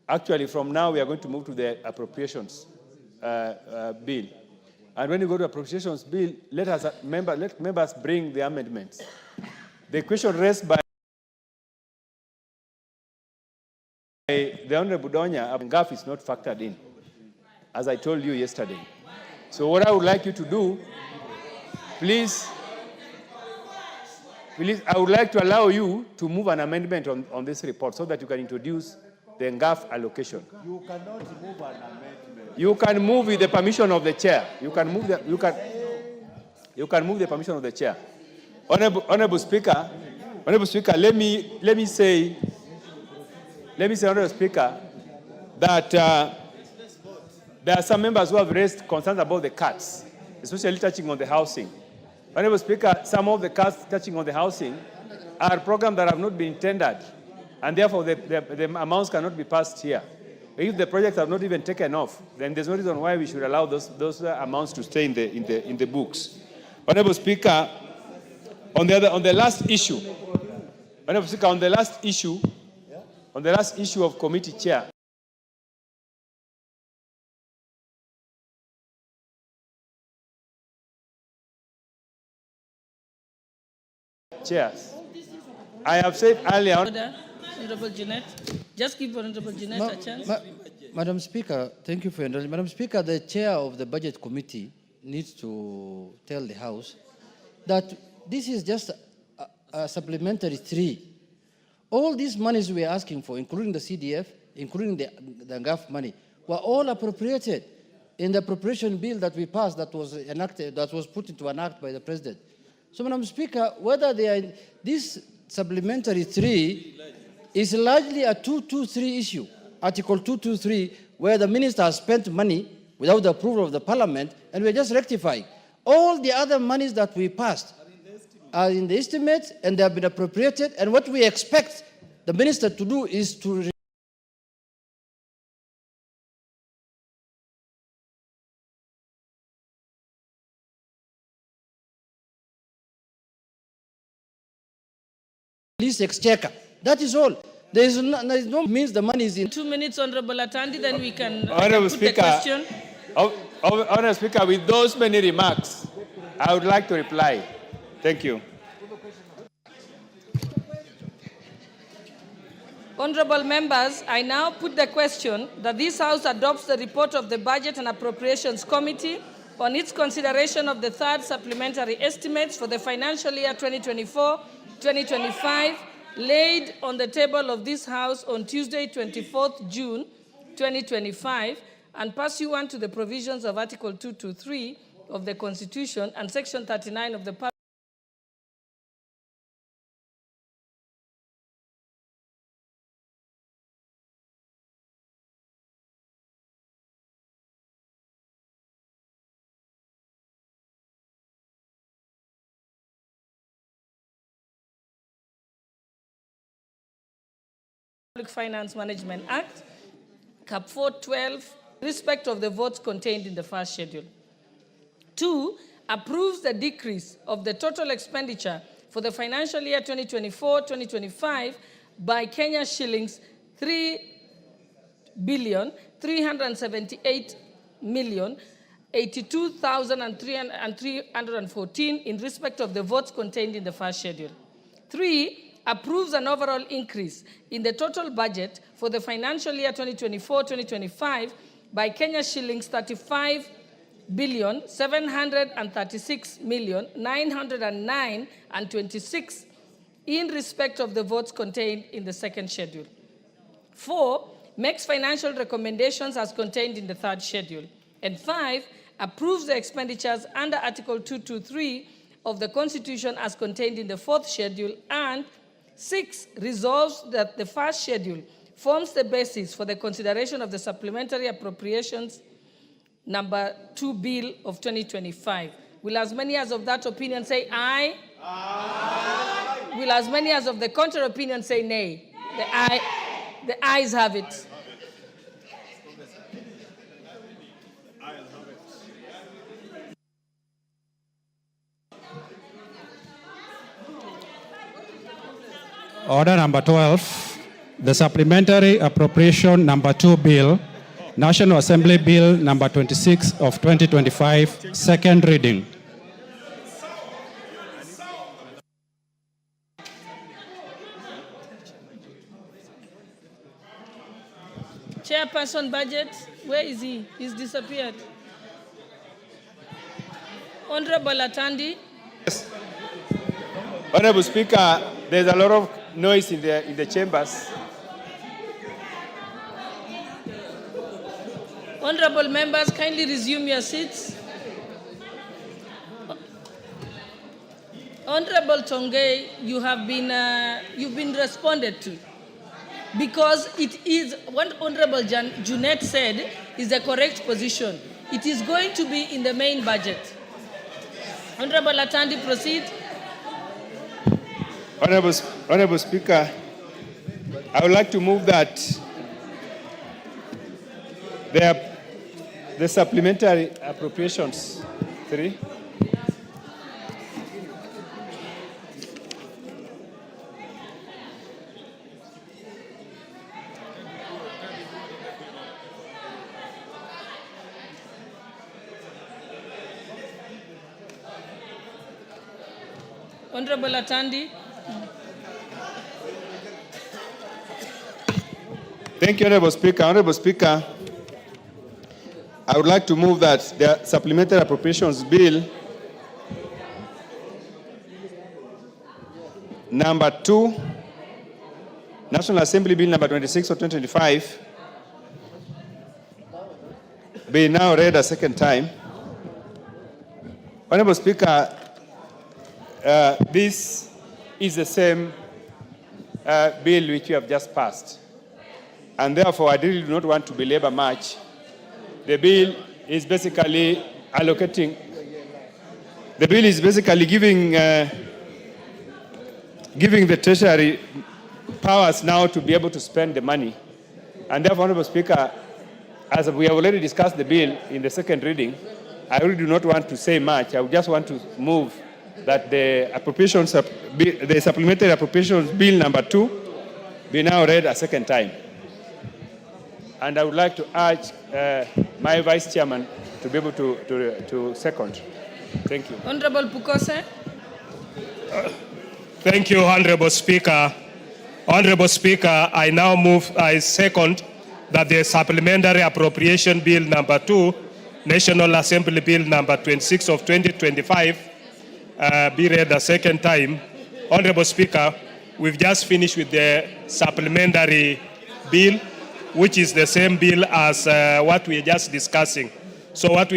Actually, from now, we are going to move to the appropriations bill. And when you go to appropriations bill, let members bring the amendments. The question raised by the Honorable Donya, GAF is not factored in, as I told you yesterday. So what I would like you to do, please, I would like to allow you to move an amendment on this report so that you can introduce the GAF allocation. You cannot move an amendment. You can move with the permission of the chair. You can move the permission of the chair. Honorable Speaker, let me say, Honorable Speaker, that there are some members who have raised concerns about the cuts, especially touching on the housing. Honorable Speaker, some of the cuts touching on the housing are programs that have not been tendered, and therefore the amounts cannot be passed here. If the projects have not even taken off, then there's no reason why we should allow those amounts to stay in the books. Honorable Speaker, on the last issue, Honorable Speaker, on the last issue of committee chair, chairs. I have said earlier on. Honorable Jeanette, just give Honorable Jeanette a chance. Madam Speaker, thank you for your indulgence. Madam Speaker, the chair of the Budget Committee needs to tell the House that this is just a supplementary 3. All these monies we are asking for, including the CDF, including the GAF money, were all appropriated. in the appropriation bill that we passed that was enacted, that was put into an act by the President. So, Madam Speaker, whether they are, this supplementary 3 is largely a 223 issue, Article 223, where the minister has spent money without the approval of the Parliament, and we're just rectifying. All the other monies that we passed are in the estimates, and they have been appropriated, and what we expect the minister to do is to release exchequer. That is all. There is no means the money is in. 2 minutes, Honorable Atandi, then we can Honorable put Speaker, the question. Honorable Speaker, with those many remarks, I would like to reply. Thank you. Honorable members, I now put the question that this House adopts the report of the Budget and Appropriations Committee on its consideration of the third supplementary estimates for the financial year 2024-2025, laid on the table of this House on Tuesday, 24th June 2025, and pursuant to the provisions of Article 223 of the Constitution and Section 39 of the Public Finance Management Act, Cap 412, respect of the votes contained in the first schedule. 2, approves the decrease of the total expenditure for the financial year 2024-2025 by Kenya shillings 3,378,082,314 in respect of the votes contained in the first schedule. 3, approves an overall increase in the total budget for the financial year 2024-2025 by Kenya shillings 35,736,909,26 in respect of the votes contained in the second schedule. 4, makes financial recommendations as contained in the third schedule. And 5, approves the expenditures under Article 223 of the Constitution as contained in the fourth schedule. And 6, resolves that the first schedule forms the basis for the consideration of the Supplementary Appropriations Number 2 Bill of 2025. Will as many as of that opinion say aye? Aye. Will as many as of the contrary opinion say nay? The ayes have it. Order number 12, the Supplementary Appropriation Number 2 Bill, National Assembly Bill Number 26 of 2025, second reading. Chairperson Budget, where is he? He's disappeared. Honorable Atandi. Yes. Honorable Speaker, there's a lot of noise in the chambers. Honorable members, kindly resume your seats. Honorable Tongei, you've been responded to, because it is what Honorable Junet said is the correct position. It is going to be in the main budget. Honorable Atandi, proceed. Honorable Speaker, I would like to move that the supplementary appropriations 3. Honorable Atandi. Thank you, Honorable Speaker. Honorable Speaker, I would like to move that the Supplementary Appropriations Bill Number 2, National Assembly Bill Number 26 of 2025, be now read a second time. Honorable Speaker, this is the same bill which you have just passed. And therefore, I really do not want to belabor much. The bill is basically allocating, the bill is basically giving the Treasury powers now to be able to spend the money. And therefore, Honorable Speaker, as we have already discussed the bill in the second reading, I really do not want to say much. I would just want to move that the appropriations, the supplementary appropriations bill number 2 be now read a second time. And I would like to urge my Vice Chairman to be able to second. Thank you. Honorable Pukose. Thank you, Honorable Speaker. Honorable Speaker, I now move, I second that the Supplementary Appropriation Bill number 2, National Assembly Bill number 26 of 2025, be read a second time. Honorable Speaker, we've just finished with the supplementary bill, which is the same bill as what we are just discussing. So what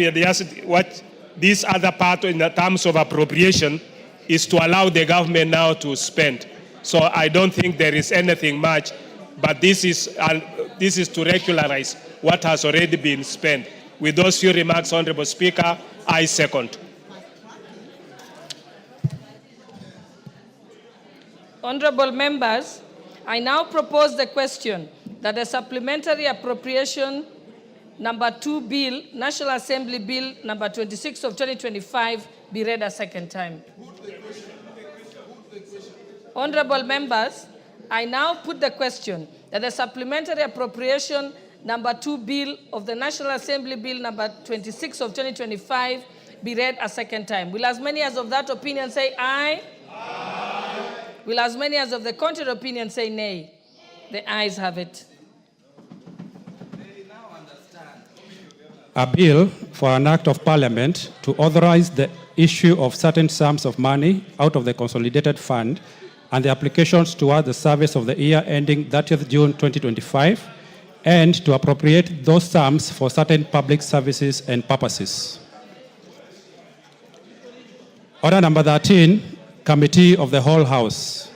this other part in the terms of appropriation is to allow the government now to spend. So I don't think there is anything much, but this is to regularize what has already been spent. With those few remarks, Honorable Speaker, I second. Honorable members, I now propose the question that the Supplementary Appropriation number 2 bill, National Assembly Bill number 26 of 2025, be read a second time. Honorable members, I now put the question that the Supplementary Appropriation number 2 bill of the National Assembly Bill number 26 of 2025 be read a second time. Will as many as of that opinion say aye? Aye. Will as many as of the contrary opinion say nay? The ayes have it. A bill for an act of parliament to authorize the issue of certain sums of money out of the consolidated fund and the applications toward the service of the year ending 30th June 2025, and to appropriate those sums for certain public services and purposes. Order number 13, Committee of the Whole House.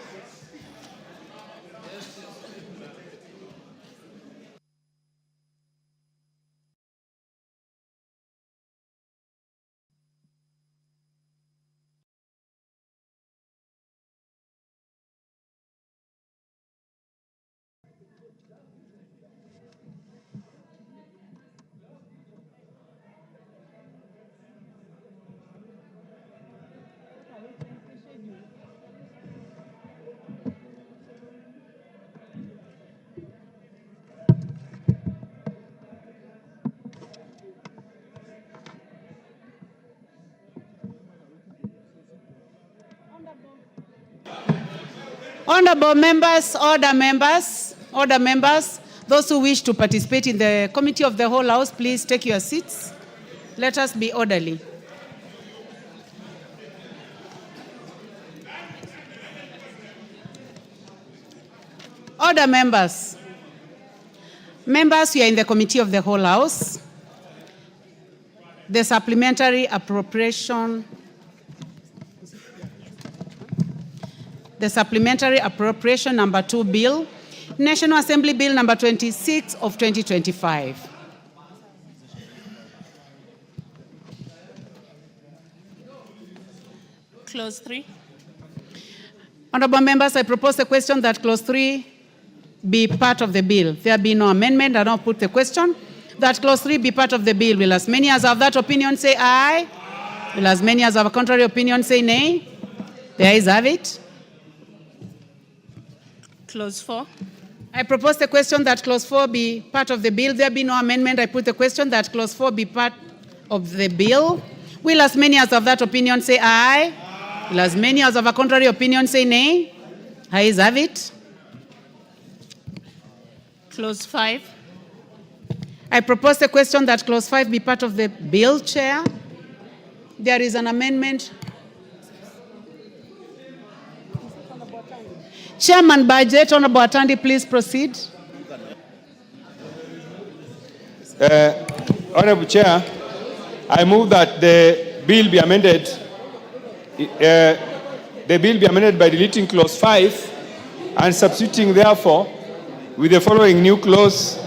Honorable members, order members, those who wish to participate in the Committee of the Whole House, please take your seats. Let us be orderly. Order members. Members, we are in the Committee of the Whole House. The Supplementary Appropriation number 2 bill, National Assembly Bill number 26 of 2025. Clause 3. Honorable members, I propose the question that clause 3 be part of the bill. There be no amendment. I don't put the question that clause 3 be part of the bill. Will as many as have that opinion say aye? Aye. Will as many as have a contrary opinion say nay? The ayes have it. Clause 4. I propose the question that clause 4 be part of the bill. There be no amendment. I put the question that clause 4 be part of the bill. Will as many as have that opinion say aye? Aye. Will as many as have a contrary opinion say nay? Ayes have it. Clause 5. I propose the question that clause 5 be part of the bill, Chair. There is an amendment. Chairman Budget, Honorable Atandi, please proceed. Honorable Chair, I move that the bill be amended. The bill be amended by deleting clause 5 and substituting therefore with the following new clause: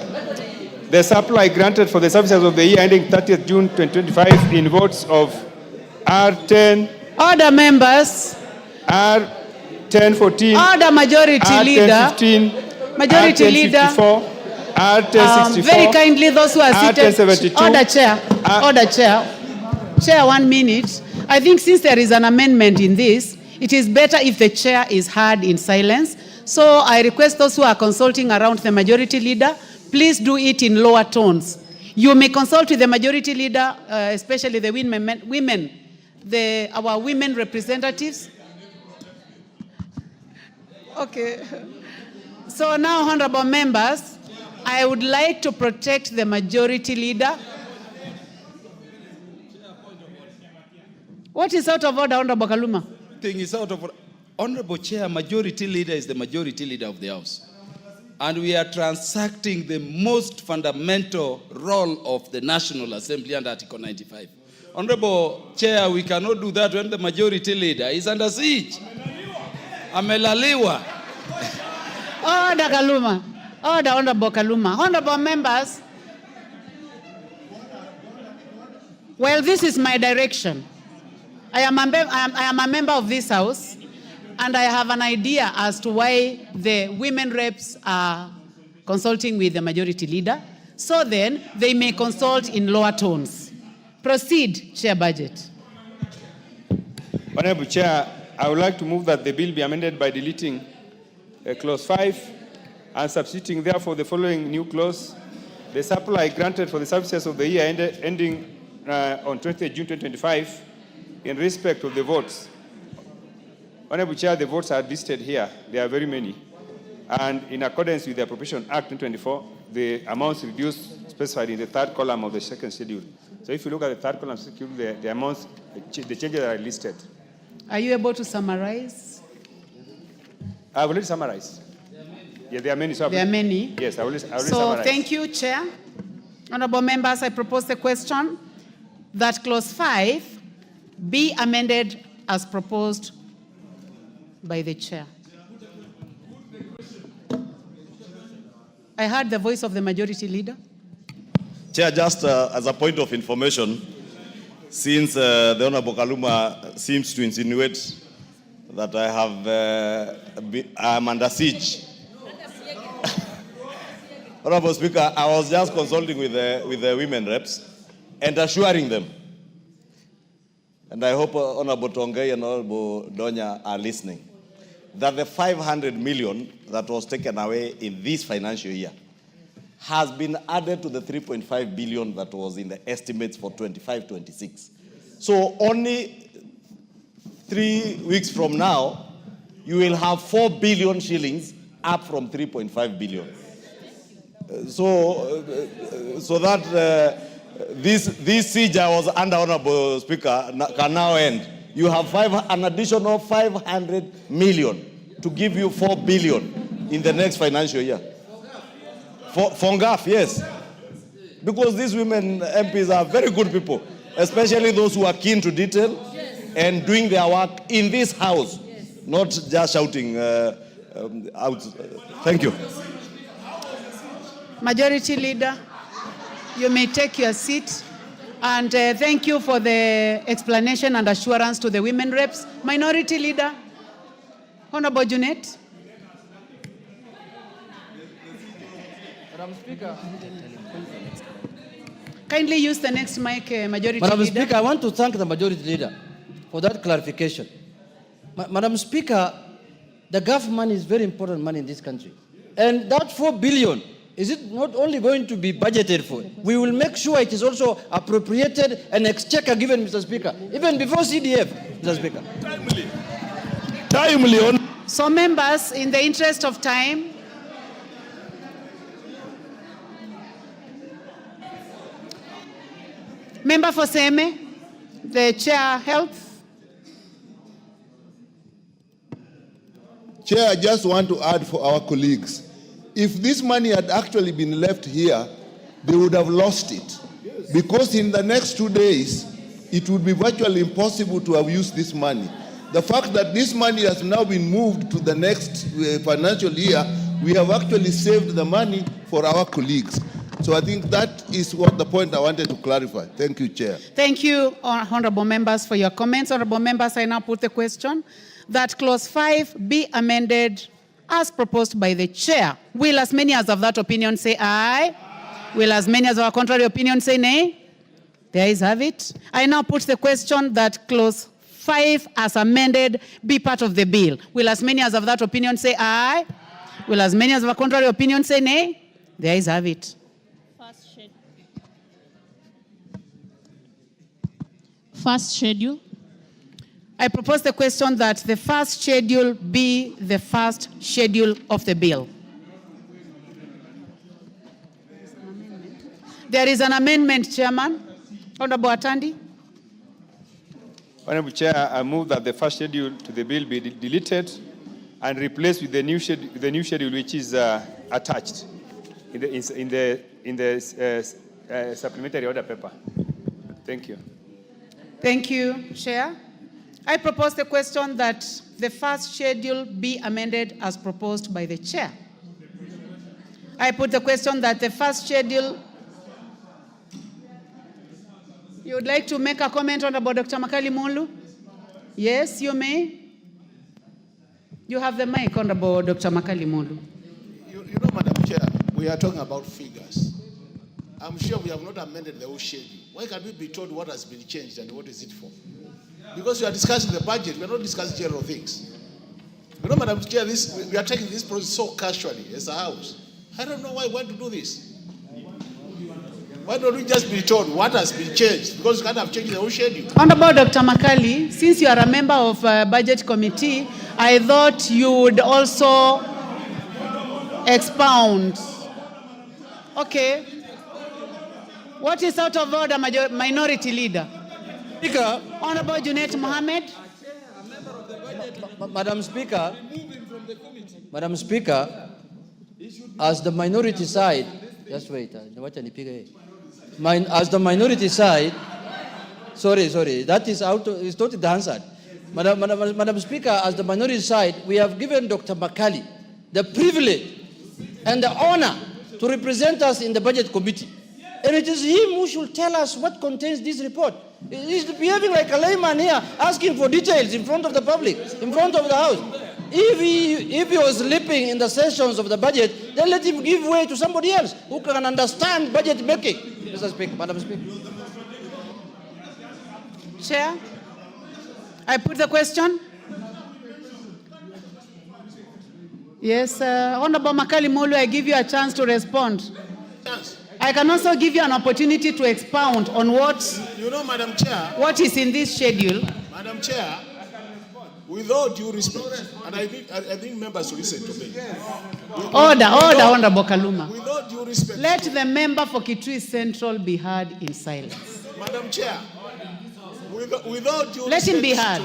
the supply granted for the services of the year ending 30th June 2025 in votes of R10, Order, members. R1014, Order, majority leader. R1015, Majority leader. R1054, R1064, Very kindly, those who are seated. R1072. Order, Chair. Order, Chair. Chair, 1 minute. I think since there is an amendment in this, it is better if the chair is heard in silence. So I request those who are consulting around the majority leader, please do it in lower tones. You may consult with the majority leader, especially the our women representatives. Okay. So now, honorable members, I would like to protect the majority leader. What is out of order, Honorable Kaluma? Thing is out of order. Honorable Chair, majority leader is the majority leader of the House. And we are transacting the most fundamental role of the National Assembly under Article 95. Honorable Chair, we cannot do that when the majority leader is under siege. Amelaliwa. Order, Kaluma. Order, Honorable Kaluma. Honorable members, well, this is my direction. I am a member of this House, and I have an idea as to why the women reps are consulting with the majority leader. So then, they may consult in lower tones. Proceed, Chair Budget. Honorable Chair, I would like to move that the bill be amended by deleting clause 5 and substituting therefore the following new clause: the supply granted for the services of the year ending on 20th June 2025 in respect of the votes. Honorable Chair, the votes are listed here. There are very many. And in accordance with the Appropriation Act 2024, the amounts reduced specified in the third column of the second schedule. So if you look at the third column schedule, the amounts, the changes are listed. Are you able to summarize? I've already summarized. Yeah, there are many. So there are many. Yes, I will summarize. So thank you, Chair. Honorable members, I propose the question that clause 5 be amended as proposed by the chair. I heard the voice of the majority leader. Chair, just as a point of information, since the Honorable Kaluma seems to insinuate that I'm under siege. Honorable Speaker, I was just consulting with the women reps and assuring them, and I hope Honorable Tongai and Honorable Donya are listening, that the 500 million that was taken away in this financial year has been added to the 3.5 billion that was in the estimates for 25-26. So only 3 weeks from now, you will have 4 billion shillings up from 3.5 billion. So that this siege I was under, Honorable Speaker, can now end. You have an additional 500 million to give you 4 billion in the next financial year. For GAF, yes. Because these women MPs are very good people, especially those who are keen to detail and doing their work in this House, not just shouting out. Thank you. Majority Leader, you may take your seat. And thank you for the explanation and assurance to the women reps. Minority Leader, Honorable Junet. Madam Speaker. Kindly use the next mic, Majority Madam Leader. Speaker, I want to thank the Majority Leader for that clarification. Madam Speaker, the GAF money is very important money in this country. And that 4 billion, is it not only going to be budgeted for? We will make sure it is also appropriated and exchequer given, Mr. Speaker, even before CDF, Mr. Speaker. Timely. So members, in the interest of time, Member for Seme, the Chair Health. Chair, I just want to add for our colleagues, if this money had actually been left here, they would have lost it. because in the next 2 days, it would be virtually impossible to have used this money. The fact that this money has now been moved to the next financial year, we have actually saved the money for our colleagues. So I think that is what the point I wanted to clarify. Thank you, Chair. Thank you, honorable members, for your comments. Honorable members, I now put the question that clause 5 be amended as proposed by the chair. Will as many as of that opinion say aye? Will as many as of our contrary opinion say nay? The ayes have it. I now put the question that clause 5 as amended be part of the bill. Will as many as of that opinion say aye? Will as many as of our contrary opinion say nay? The ayes have it. First schedule. I propose the question that the first schedule be the first schedule of the bill. There is an amendment, Chairman. Honorable Atandi. Honorable Chair, I move that the first schedule to the bill be deleted and replaced with the new schedule which is attached in the supplementary order paper. Thank you. Thank you, Chair. I propose the question that the first schedule be amended as proposed by the chair. I put the question that the first schedule. You would like to make a comment on about Dr. Makali Mulu? Yes, you may. You have the mic, Honorable Dr. Makali Mulu. You know, Madam Chair, we are talking about figures. I'm sure we have not amended the whole schedule. Why can't we be told what has been changed and what is it for? Because we are discussing the budget, we are not discussing general things. You know, Madam Chair, we are taking this process so casually as a house. I don't know why we want to do this. Why don't we just be told what has been changed? Because we can't have changed the whole schedule. Honorable Dr. Makali, since you are a member of Budget Committee, I thought you would also expound. Okay. What is out of order, Minority Leader? Speaker. Honorable Junet Mohammed. Madam Speaker, as the minority side, just wait, as the minority side, sorry, that is out, is not answered. Madam Speaker, as the minority side, we have given Dr. Makali the privilege and the honor to represent us in the Budget Committee. And it is him who should tell us what contains this report. He's behaving like a layman here, asking for details in front of the public, in front of the House. If he was sleeping in the sessions of the budget, then let him give way to somebody else who can understand budget making. Mr. Speaker, Madam Speaker. Chair, I put the question. Yes, Honorable Makali Mulu, I give you a chance to respond. I can also give you an opportunity to expound on what, you know, Madam Chair, what is in this schedule. Madam Chair, with all due respect, and I think members should listen to me. Order, Honorable Kaluma. With all due respect. Let the member for Kitui Central be heard in silence. Madam Chair, with all due respect. Let him be heard.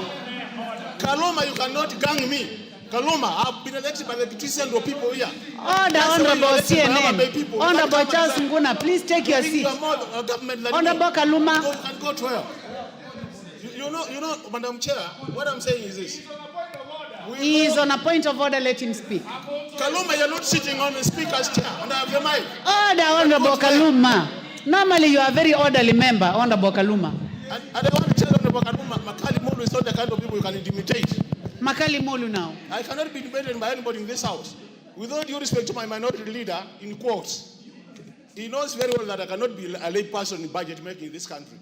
Kaluma, you cannot gang me. Kaluma, I've been elected by the Kitui Central people here. Order, Honorable CNN. Honorable Charles Nguna, please take your seat. Honorable Kaluma. You can go to her. You know, Madam Chair, what I'm saying is this. He is on a point of order, let him speak. Kaluma, you're not sitting on the speaker's chair, and I have your mic. Order, Honorable Kaluma. Normally, you are a very orderly member, Honorable Kaluma. And I want to tell Honorable Kaluma, Makali Mulu is not the kind of people you can intimidate. Makali Mulu now. I cannot be debated by anybody in this house. With all due respect to my minority leader, in quotes, he knows very well that I cannot be a lay person in budget making in this country.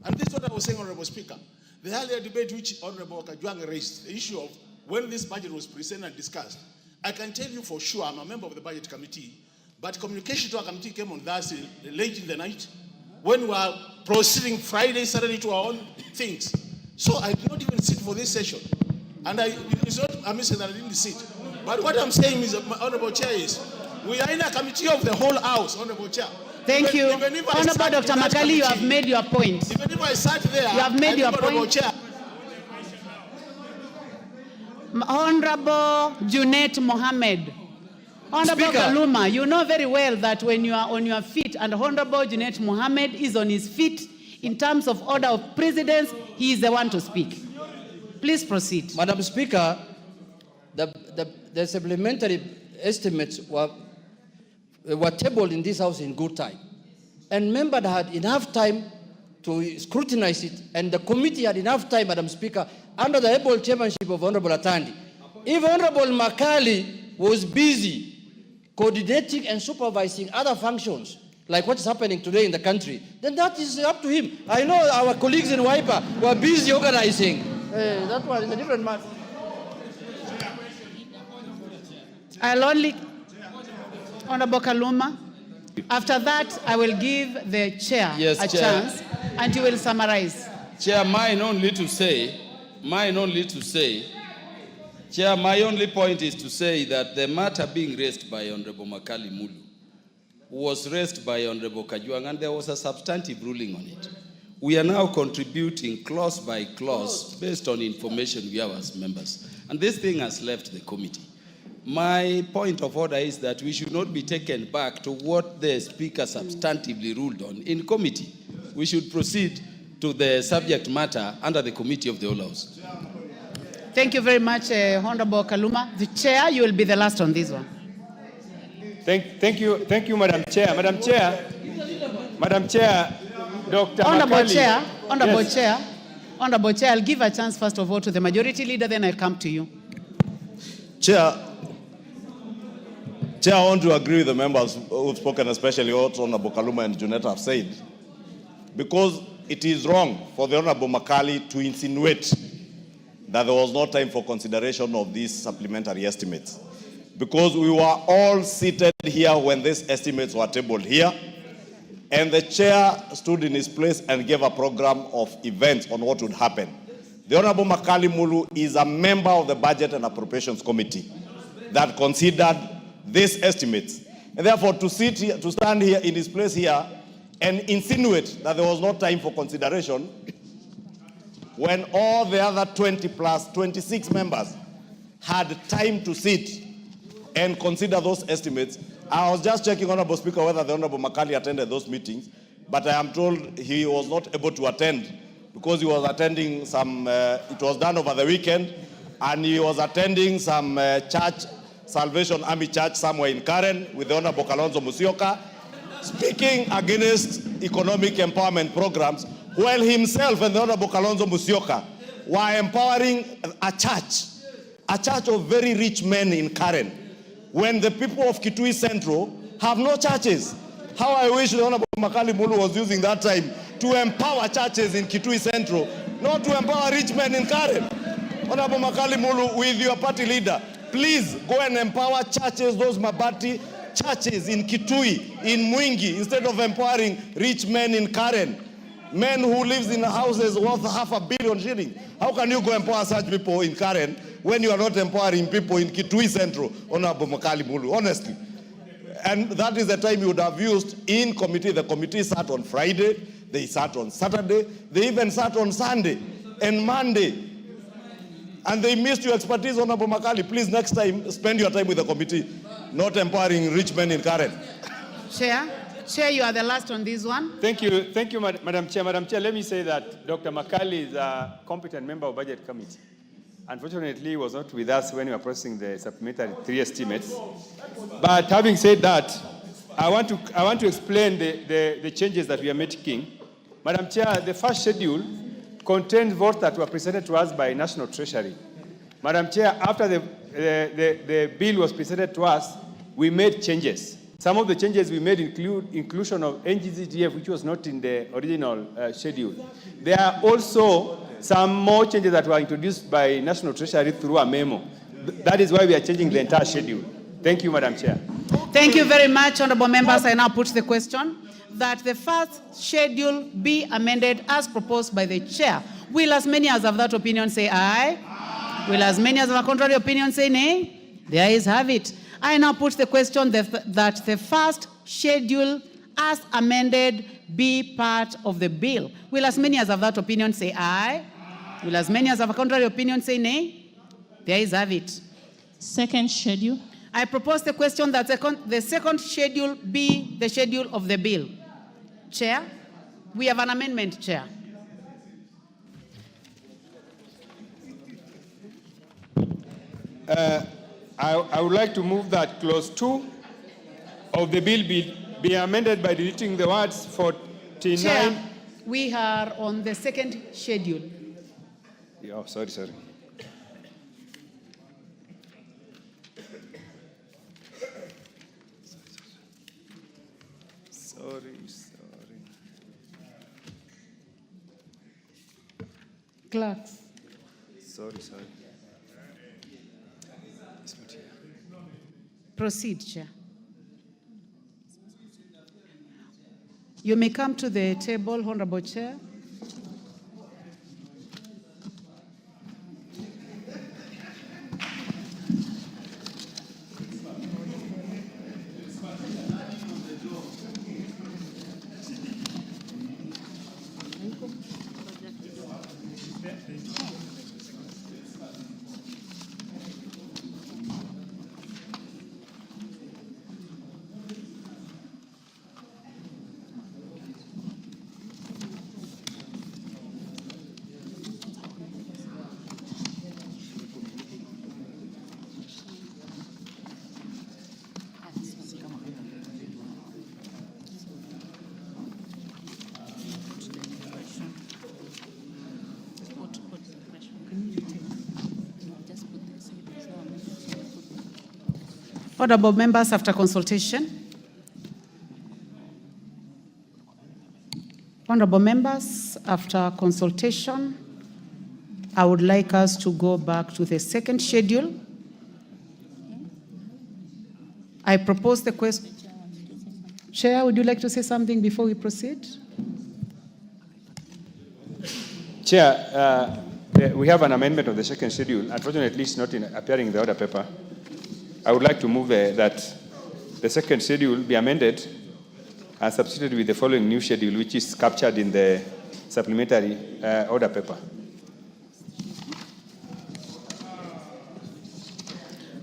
And this is what I was saying, Honorable Speaker. The earlier debate which Honorable Kajwang raised, the issue of when this budget was presented and discussed, I can tell you for sure, I'm a member of the Budget Committee, but communication to our committee came on Thursday, late in the night, when we were proceeding Friday, Saturday to our own things. So I did not even sit for this session. And it's not a mistake that I didn't sit. But what I'm saying is, Honorable Chair, is we are in a committee of the whole House, Honorable Chair. Thank you. Honorable Dr. Makali, you have made your point. Even if I sat there, you have made your point. Chair. Honorable Junet Mohammed. Honorable Speaker. Kaluma, you know very well that when you are on your feet and Honorable Junet Mohammed is on his feet, in terms of order of precedence, he is the one to speak. Please proceed. Madam Speaker, the supplementary estimates were tabled in this House in good time. And members had enough time to scrutinize it, and the committee had enough time, Madam Speaker, under the able chairmanship of Honorable Atandi. If Honorable Makali was busy coordinating and supervising other functions, like what's happening today in the country, then that is up to him. I know our colleagues in Wiper were busy organizing. That was a different matter. I'll only, Honorable Kaluma, after that, I will give the chair a chance, and you will summarize. Chair, my only point is to say that the matter being raised by Honorable Makali Mulu was raised by Honorable Kajwang, and there was a substantive ruling on it. We are now contributing clause by clause based on information we have as members. And this thing has left the committee. My point of order is that we should not be taken back to what the Speaker substantively ruled on in committee. We should proceed to the subject matter under the Committee of the Whole House. Thank you very much, Honorable Kaluma. The chair, you will be the last on this one. Thank you, Madam Chair. Madam Chair, Dr. Honorable Makali. Chair, Honorable Chair, I'll give a chance first of all to the majority leader, then I'll come to you. Chair, I want to agree with the members who've spoken, especially what Honorable Kaluma and Junet have said, because it is wrong for the Honorable Makali to insinuate that there was no time for consideration of these supplementary estimates. Because we were all seated here when these estimates were tabled here, and the chair stood in his place and gave a program of events on what would happen. The Honorable Makali Mulu is a member of the Budget and Appropriations Committee that considered these estimates. And therefore, to stand here in his place here and insinuate that there was no time for consideration when all the other 20 plus 26 members had time to sit and consider those estimates. I was just checking, Honorable Speaker, whether the Honorable Makali attended those meetings, but I am told he was not able to attend because he was attending some, it was done over the weekend, and he was attending some church, Salvation Army Church somewhere in Karen with the Honorable Kalonzo Musyoka, speaking against economic empowerment programs, while himself and the Honorable Kalonzo Musyoka were empowering a church of very rich men in Karen, when the people of Kitui Central have no churches. How I wish the Honorable Makali Mulu was using that time to empower churches in Kitui Central, not to empower rich men in Karen. Honorable Makali Mulu, with your party leader, please go and empower churches, those Mabati churches in Kitui, in Mwingi, instead of empowering rich men in Karen. Men who lives in houses worth 500 million shillings. How can you go empower such people in Karen when you are not empowering people in Kitui Central, Honorable Makali Mulu, honestly? And that is the time you would have used in committee. The committee sat on Friday, they sat on Saturday, they even sat on Sunday and Monday. And they missed your expertise, Honorable Makali. Please, next time, spend your time with the committee, not empowering rich men in Karen. Chair, you are the last on this one. Thank you, Madam Chair. Madam Chair, let me say that Dr. Makali is a competent member of Budget Committee. Unfortunately, he was not with us when we were processing the supplementary 3 estimates. But having said that, I want to explain the changes that we are making. Madam Chair, the first schedule contains votes that were presented to us by National Treasury. Madam Chair, after the bill was presented to us, we made changes. Some of the changes we made include inclusion of NGZDF, which was not in the original schedule. There are also some more changes that were introduced by National Treasury through a memo. That is why we are changing the entire schedule. Thank you, Madam Chair. Thank you very much, honorable members. I now put the question that the first schedule be amended as proposed by the chair. Will as many as have that opinion say aye? Aye. Will as many as have a contrary opinion say nay? The ayes have it. I now put the question that the first schedule as amended be part of the bill. Will as many as have that opinion say aye? Aye. Will as many as have a contrary opinion say nay? The ayes have it. Second schedule. I propose the question that the second schedule be the schedule of the bill. Chair, we have an amendment, Chair. I would like to move that clause 2 of the bill be amended by deleting the words 49. Chair, we are on the second schedule. Oh, sorry. Sorry. Clerks. Sorry. Proceed, Chair. You may come to the table, Honorable Chair. Honorable members, after consultation. Honorable members, after consultation, I would like us to go back to the second schedule. I propose the question. Chair, would you like to say something before we proceed? Chair, we have an amendment of the second schedule. Unfortunately, it's not appearing in the order paper. I would like to move that the second schedule be amended and substituted with the following new schedule, which is captured in the supplementary order paper.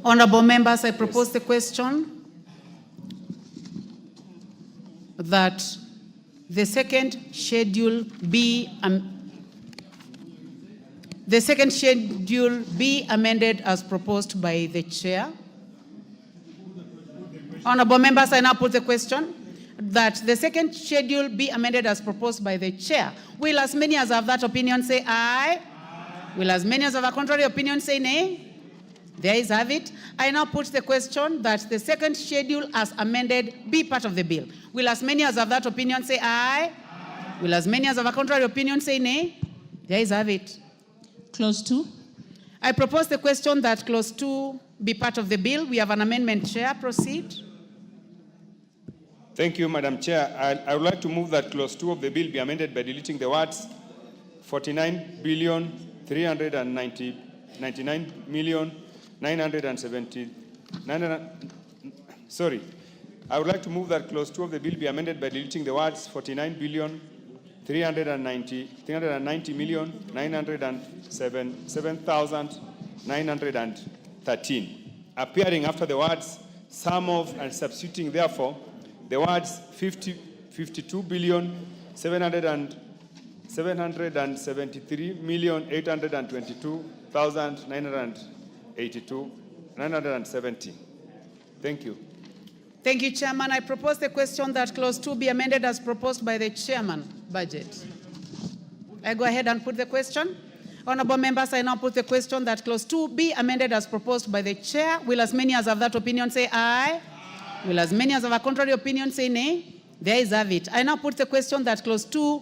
Honorable members, I propose the question that the second schedule be amended as proposed by the chair. Honorable members, I now put the question that the second schedule be amended as proposed by the chair. Will as many as have that opinion say aye? Aye. Will as many as have a contrary opinion say nay? There is have it. I now put the question that the second schedule as amended be part of the bill. Will as many as have that opinion say aye? Aye. Will as many as have a contrary opinion say nay? There is have it. Clause 2. I propose the question that clause 2 be part of the bill. We have an amendment, Chair. Proceed. Thank you, Madam Chair. I would like to move that clause 2 of the bill be amended by deleting the words 49,399,970. Sorry. I would like to move that clause 2 of the bill be amended by deleting the words 49,390,907,913, appearing after the words sum of and substituting therefore the words 52,773,822,970. Thank you. Thank you, Chairman. I propose the question that clause 2 be amended as proposed by the chairman. Budget. I go ahead and put the question. Honorable members, I now put the question that clause 2 be amended as proposed by the chair. Will as many as have that opinion say aye? Aye. Will as many as have a contrary opinion say nay? There is have it. I now put the question that clause 2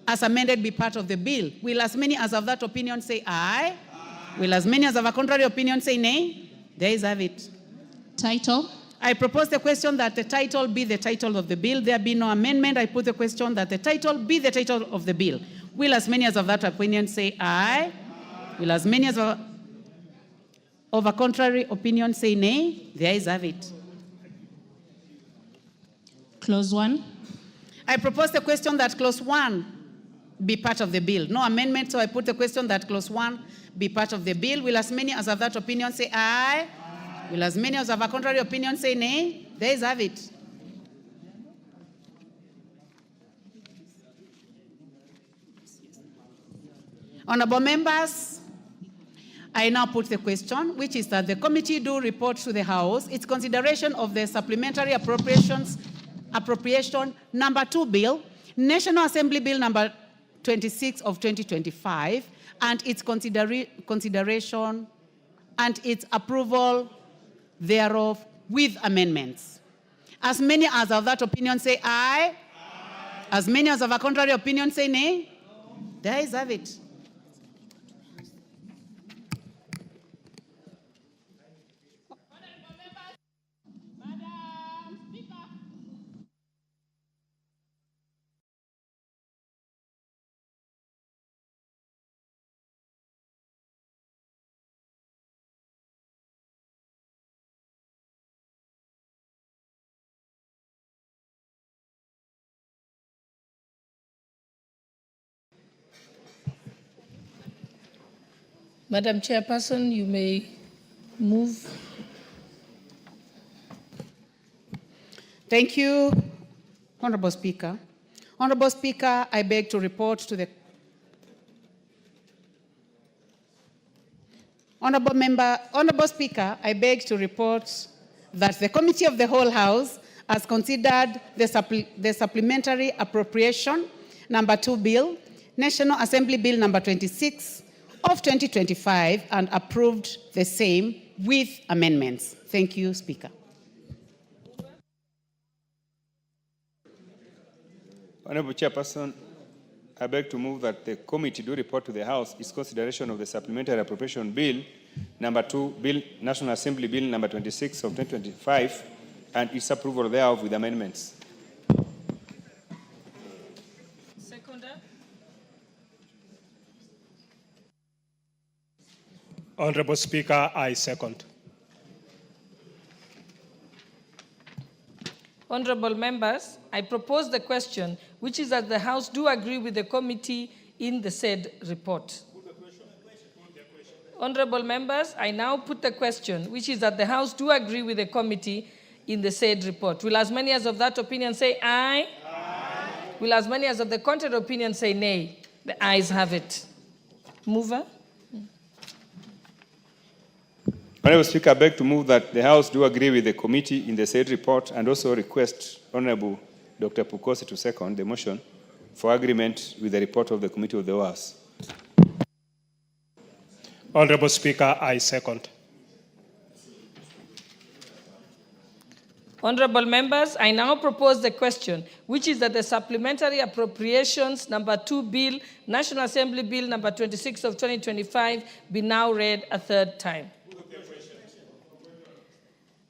as amended be part of the bill. Will as many as have that opinion say aye? Aye. Will as many as have a contrary opinion say nay? There is have it. Title. I propose the question that the title be the title of the bill. There be no amendment. I put the question that the title be the title of the bill. Will as many as of that opinion say aye? Aye. Will as many as of a contrary opinion say nay? There is have it. Clause 1. I propose the question that clause 1 be part of the bill. No amendment, so I put the question that clause 1 be part of the bill. Will as many as of that opinion say aye? Aye. Will as many as have a contrary opinion say nay? The ayes have it. Honorable members, I now put the question, which is that the committee do report to the House its consideration of the supplementary appropriation number 2 bill, National Assembly Bill number 26 of 2025, and its consideration and its approval thereof with amendments. As many as of that opinion say aye. As many as of a contrary opinion say nay. The ayes have it. Madam Chairperson, you may move. Thank you, Honorable Speaker. Honorable Speaker, I beg to report to the Honorable Speaker, I beg to report that the Committee of the Whole House has considered the supplementary appropriation number 2 bill, National Assembly Bill number 26 of 2025, and approved the same with amendments. Thank you, Speaker. Honorable Chairperson, I beg to move that the committee do report to the House its consideration of the supplementary appropriation bill number 2, bill National Assembly Bill number 26 of 2025, and its approval thereof with amendments. Seconder. Honorable Speaker, I second. Honorable members, I propose the question, which is that the House do agree with the committee in the said report. Honorable members, I now put the question, which is that the House do agree with the committee in the said report. Will as many as of that opinion say aye? Aye. Will as many as of the contrary opinion say nay? The ayes have it. Mover. Honorable Speaker, I beg to move that the House do agree with the committee in the said report and also request Honorable Dr. Pukosi to second the motion for agreement with the report of the Committee of the House. Honorable Speaker, I second. Honorable members, I now propose the question, which is that the supplementary appropriations number 2 bill, National Assembly Bill number 26 of 2025, be now read a third time.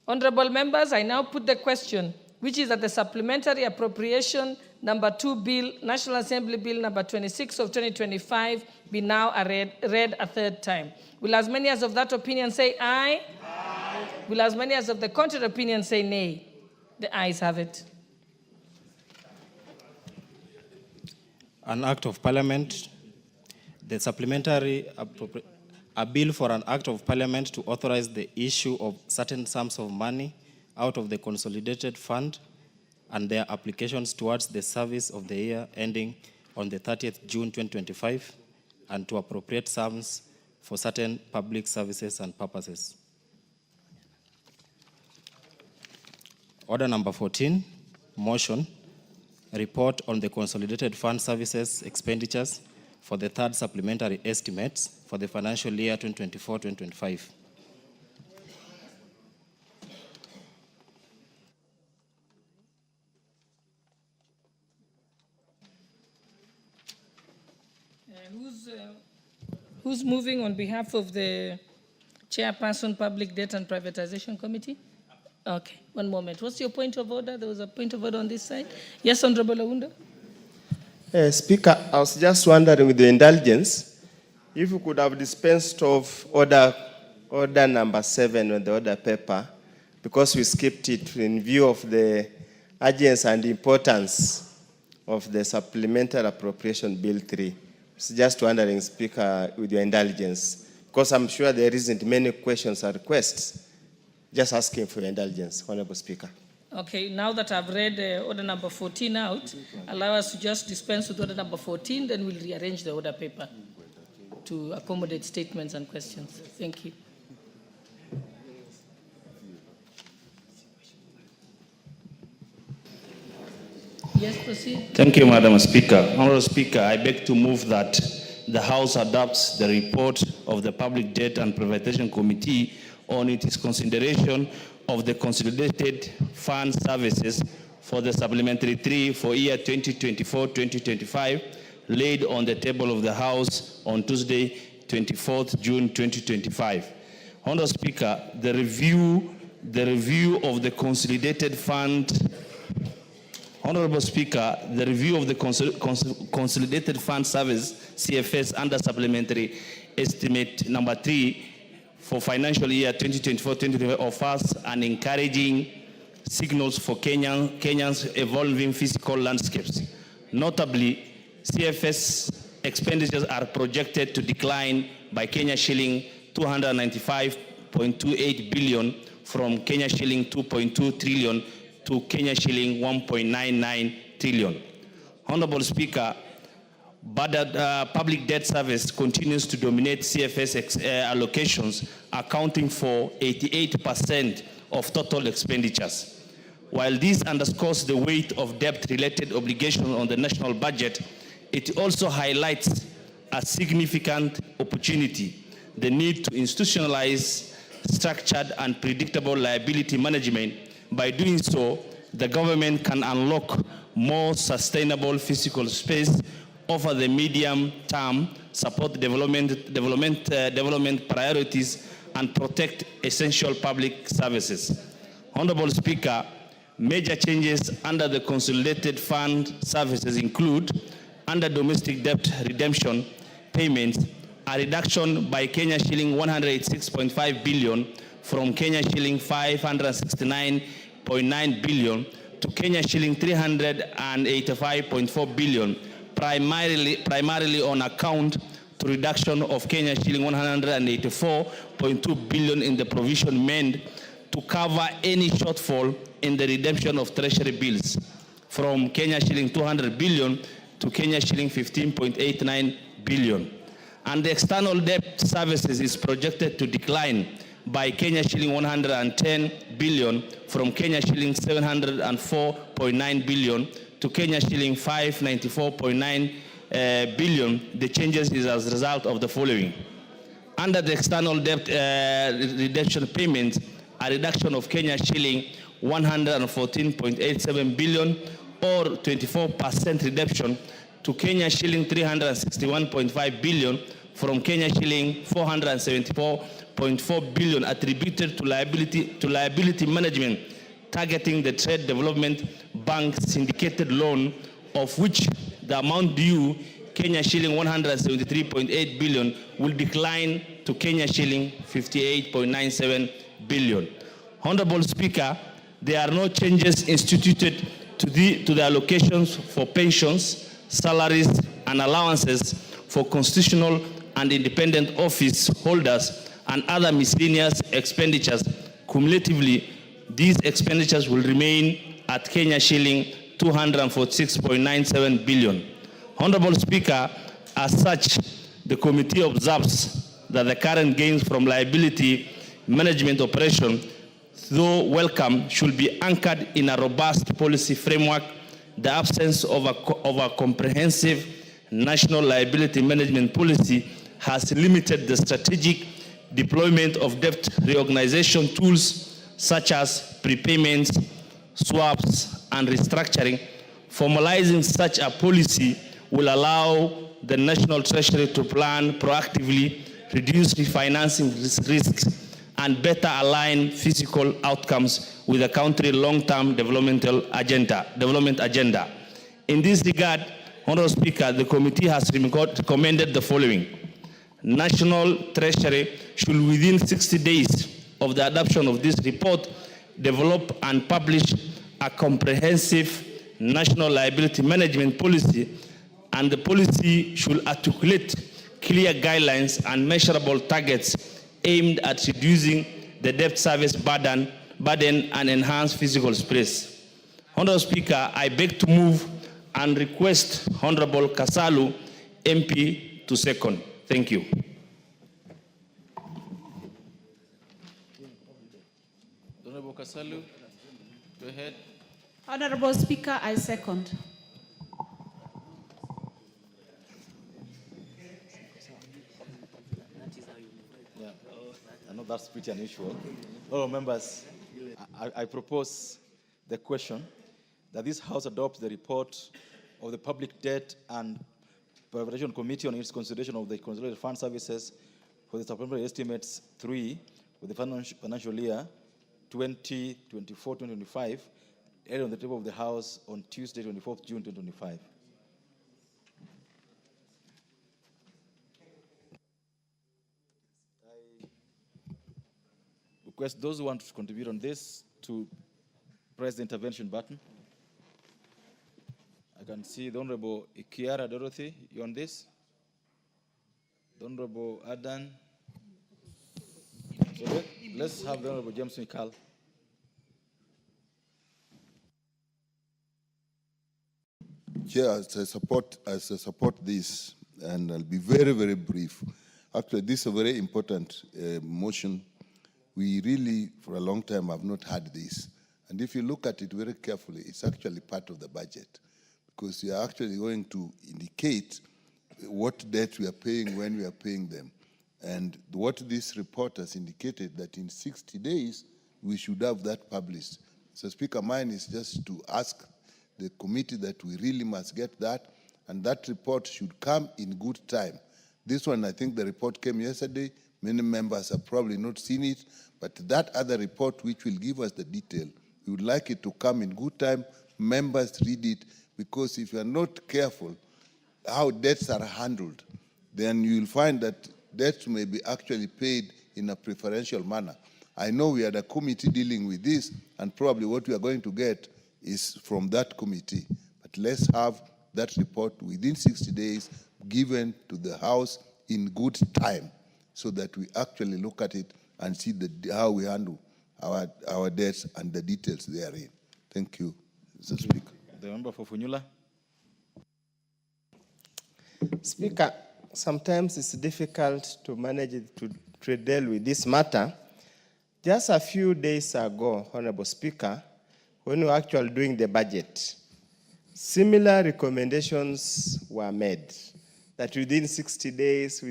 Honorable members, I now put the question, which is that the supplementary appropriation number 2 bill, National Assembly Bill number 26 of 2025, be now read a third time. Will as many as of that opinion say aye? Aye. Will as many as of the contrary opinion say nay? The ayes have it. An act of parliament, the supplementary a bill for an act of parliament to authorize the issue of certain sums of money out of the consolidated fund and their applications towards the service of the year ending on the 30th June 2025, and to appropriate sums for certain public services and purposes. Order number 14, motion, report on the consolidated fund services expenditures for the third supplementary estimates for the financial year 2024-2025. Who's moving on behalf of the Chairperson, Public Debt and Privatization Committee? Okay, one moment. What's your point of order? There was a point of order on this side. Yes, Honorable Awundo. Speaker, I was just wondering with the indulgence, if you could have dispensed of order number 7 on the order paper, because we skipped it in view of the urgency and importance of the Supplementary Appropriation Bill 3. So just wondering, Speaker, with your indulgence, because I'm sure there isn't many questions or requests. Just asking for your indulgence, Honorable Speaker. Okay, now that I've read order number 14 out, allow us to just dispense with order number 14, then we'll rearrange the order paper to accommodate statements and questions. Thank you. Yes, proceed. Thank you, Madam Speaker. Honorable Speaker, I beg to move that the House adopts the report of the Public Debt and Privatization Committee on its consideration of the Consolidated Fund Services for the Supplementary 3 for year 2024-2025, laid on the table of the House on Tuesday, 24th June 2025. Honorable Speaker, the review of the Consolidated Fund. Honorable Speaker, the review of the Consolidated Fund Service (CFS) under Supplementary Estimate number 3 for financial year 2024-2025 offers an encouraging signals for Kenya's evolving fiscal landscapes. Notably, CFS expenditures are projected to decline by Kenya shilling 295.28 billion from Kenya shilling 2.2 trillion to Kenya shilling 1.99 trillion. Honorable Speaker, public debt service continues to dominate CFS allocations, accounting for 88% of total expenditures. While this underscores the weight of debt-related obligations on the national budget, it also highlights a significant opportunity, the need to institutionalize structured and predictable liability management. By doing so, the government can unlock more sustainable fiscal space, offer the medium term, support development priorities, and protect essential public services. Honorable Speaker, major changes under the Consolidated Fund Services include, under domestic debt redemption payments, a reduction by Kenya shilling 186.5 billion from Kenya shilling 569.9 billion to Kenya shilling 385.4 billion, primarily on account to reduction of Kenya shilling 184.2 billion in the provision made to cover any shortfall in the redemption of treasury bills, from Kenya shilling 200 billion to Kenya shilling 15.89 billion. And the external debt services is projected to decline by Kenya shilling 110 billion from Kenya shilling 704.9 billion to Kenya shilling 594.9 billion. The changes is as a result of the following. Under the external debt redemption payments, a reduction of Kenya shilling 114.87 billion or 24% reduction to Kenya shilling 361.5 billion from Kenya shilling 474.4 billion, attributed to liability management, targeting the Trade Development Bank syndicated loan, of which the amount due, Kenya shilling 173.8 billion, will decline to Kenya shilling 58.97 billion. Honorable Speaker, there are no changes instituted to the allocations for pensions, salaries, and allowances for constitutional and independent office holders and other miscellaneous expenditures. Cumulatively, these expenditures will remain at Kenya shilling 246.97 billion. Honorable Speaker, as such, the committee observes that the current gains from liability management operation, though welcome, should be anchored in a robust policy framework. The absence of a comprehensive national liability management policy has limited the strategic deployment of debt reorganization tools such as prepayments, swaps, and restructuring. Formalizing such a policy will allow the National Treasury to plan proactively, reduce refinancing risks, and better align fiscal outcomes with the country's long-term development agenda. In this regard, Honorable Speaker, the committee has recommended the following. National Treasury should, within 60 days of the adoption of this report, develop and publish a comprehensive national liability management policy, and the policy should articulate clear guidelines and measurable targets aimed at reducing the debt service burden and enhance physical space. Honorable Speaker, I beg to move and request Honorable Kasalu, MP, to second. Thank you. Honorable Kasalu, go ahead. Honorable Speaker, I second. Yeah, I know that's pretty unusual. Honorable members, I propose the question that this House adopts the report of the Public Debt and Appropriation Committee on its consideration of the Consolidated Fund Services for the Supplementary Estimates 3 with the financial year 2024-2025, laid on the table of the House on Tuesday, 24th June 2025. I request those who want to contribute on this to press the intervention button. I can see the Honorable Ikiara Dorothy, you on this? The Honorable Adan. So let's have the Honorable James Mikal. Chair, as I support this, and I'll be very, very brief. Actually, this is a very important motion. We really, for a long time, have not had this. And if you look at it very carefully, it's actually part of the budget, because we are actually going to indicate what debt we are paying, when we are paying them. And what this report has indicated, that in 60 days, we should have that published. So Speaker, mine is just to ask the committee that we really must get that, and that report should come in good time. This one, I think the report came yesterday. Many members have probably not seen it, but that other report, which will give us the detail, we would like it to come in good time. Members read it, because if you are not careful how debts are handled, then you will find that debts may be actually paid in a preferential manner. I know we had a committee dealing with this, and probably what we are going to get is from that committee. But let's have that report within 60 days given to the House in good time, so that we actually look at it and see how we handle our debts and the details therein. Thank you, Mr. Speaker. The member for Funyula. Speaker, sometimes it's difficult to manage to deal with this matter. Just a few days ago, Honorable Speaker, when we were actually doing the budget, similar recommendations were made that within 60 days,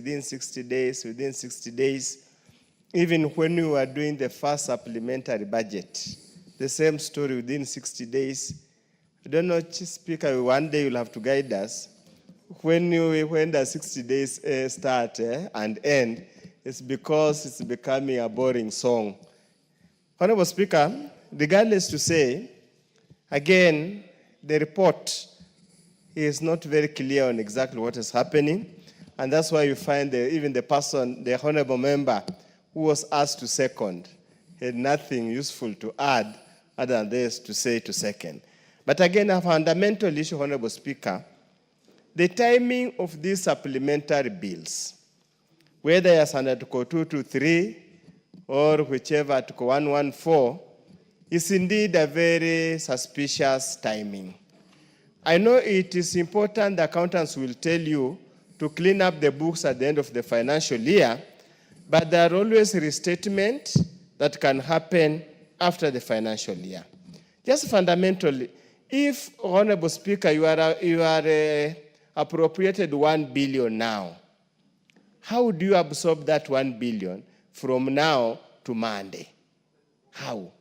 even when we were doing the first supplementary budget, the same story within 60 days. I don't know, Speaker, one day you'll have to guide us. When the 60 days start and end, it's because it's becoming a boring song. Honorable Speaker, regardless to say, again, the report is not very clear on exactly what is happening, and that's why you find even the honorable member who was asked to second, had nothing useful to add other than this to say to second. But again, a fundamental issue, Honorable Speaker, the timing of these supplementary bills, whether it's under Article 223 or whichever Article 114, is indeed a very suspicious timing. I know it is important the accountants will tell you to clean up the books at the end of the financial year, but there are always restatements that can happen after the financial year. Just fundamentally, if, Honorable Speaker, you are appropriated 1 billion now, how do you absorb that 1 billion from now to Monday? How?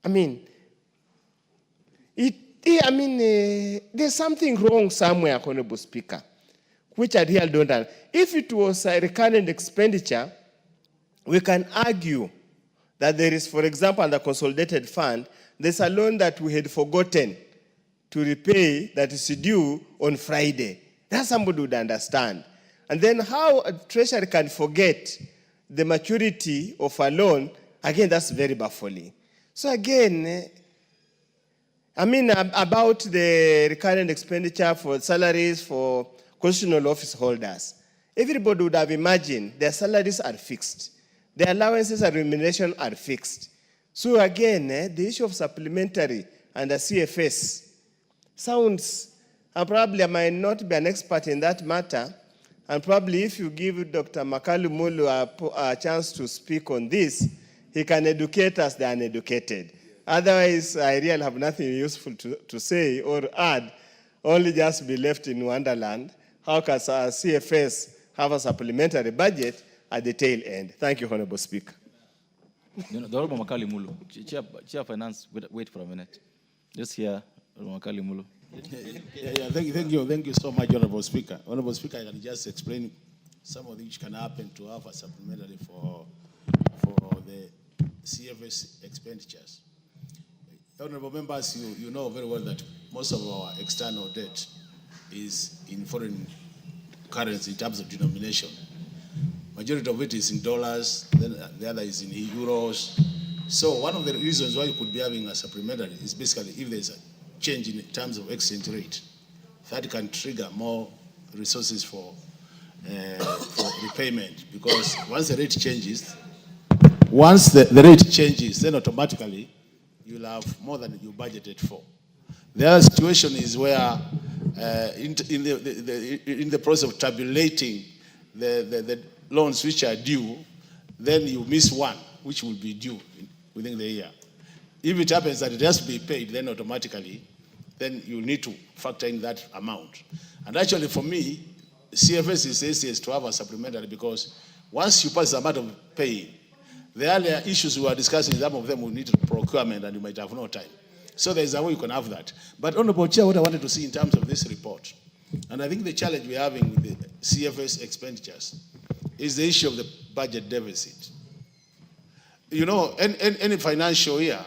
I mean, there's something wrong somewhere, Honorable Speaker, which I really don't understand. If it was a recurrent expenditure, we can argue that there is, for example, on the Consolidated Fund, there's a loan that we had forgotten to repay that is due on Friday. That somebody would understand. And then how a treasury can forget the maturity of a loan, again, that's very baffling. So again, about the recurrent expenditure for salaries for constitutional office holders, everybody would have imagined their salaries are fixed. The allowances and remuneration are fixed. So again, the issue of supplementary and the CFS sounds, probably I might not be an expert in that matter, and probably if you give Dr. Makali Mulu a chance to speak on this, he can educate us, the uneducated. Otherwise, I really have nothing useful to say or add, only just be left in Wonderland. How can a CFS have a supplementary budget at the tail end? Thank you, Honorable Speaker. The Honorable Makali Mulu, Chair Finance, wait for a minute. Just here, Honorable Makali Mulu. Thank you so much, Honorable Speaker. Honorable Speaker, I can just explain some of which can happen to have a supplementary for the CFS expenditures. Honorable members, you know very well that most of our external debt is in foreign currency in terms of denomination. Majority of it is in dollars, then the other is in euros. So one of the reasons why you could be having a supplementary is basically if there's a change in terms of exchange rate, that can trigger more resources for repayment, because once the rate changes, then automatically you'll have more than you budgeted for. The other situation is where in the process of tabulating the loans which are due, then you miss one which will be due within the year. If it happens that it has to be paid, then automatically, then you need to factor in that amount. And actually for me, CFS is easiest to have a supplementary, because once you pass the amount of paying, the earlier issues we were discussing, some of them will need procurement and you might have no time. So there's a way you can have that. But Honorable Chair, what I wanted to see in terms of this report, and I think the challenge we're having with the CFS expenditures is the issue of the budget deficit. You know, any financial year,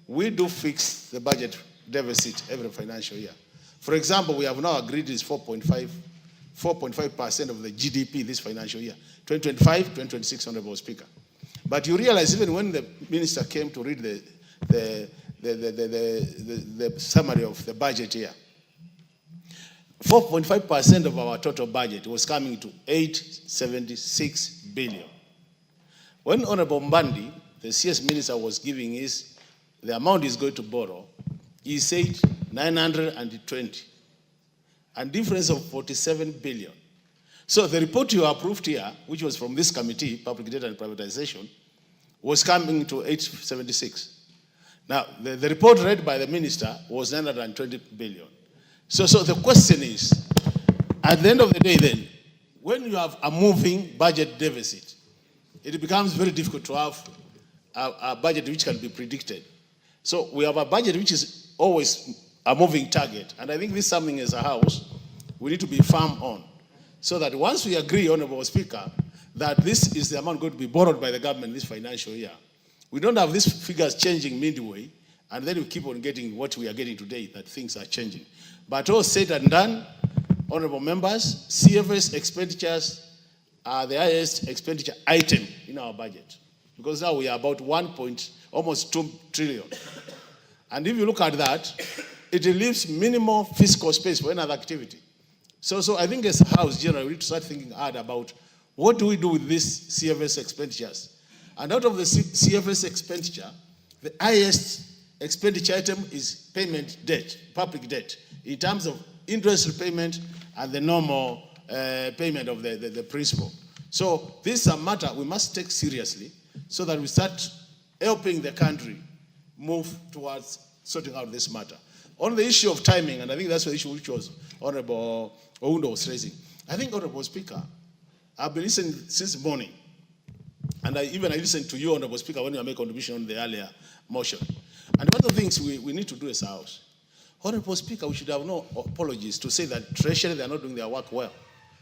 we do fix the budget deficit every financial year. For example, we have now agreed is 4.5% of the GDP this financial year, 2025, 2026, Honorable Speaker. But you realize even when the minister came to read the summary of the budget here, 4.5% of our total budget was coming to 876 billion. When Honorable Mbandi, the CS minister, was giving the amount he's going to borrow, he said 920, and difference of 47 billion. So the report you approved here, which was from this committee, Public Debt and Privatization, was coming to 876. Now, the report read by the minister was 920 billion. So the question is, at the end of the day then, when you have a moving budget deficit, it becomes very difficult to have a budget which can be predicted. So we have a budget which is always a moving target. And I think this is something as a House we need to be firm on. So that once we agree, Honorable Speaker, that this is the amount going to be borrowed by the government this financial year, we don't have these figures changing midway, and then we keep on getting what we are getting today, that things are changing. But all said and done, Honorable members, CFS expenditures are the highest expenditure item in our budget, because now we are about almost 2 trillion. And if you look at that, it leaves minimal fiscal space for any other activity. So I think as a House, generally, we need to start thinking hard about what do we do with these CFS expenditures. And out of the CFS expenditure, the highest expenditure item is payment debt, public debt, in terms of interest repayment and the normal payment of the principal. So this is a matter we must take seriously so that we start helping the country move towards sorting out this matter. On the issue of timing, and I think that's the issue which was Honorable Oundo was raising. I think, Honorable Speaker, I've been listening since morning, and I listened to you, Honorable Speaker, when you made a contribution on the earlier motion. And one of the things we need to do as a House, Honorable Speaker, we should have no apologies to say that Treasury, they are not doing their work well.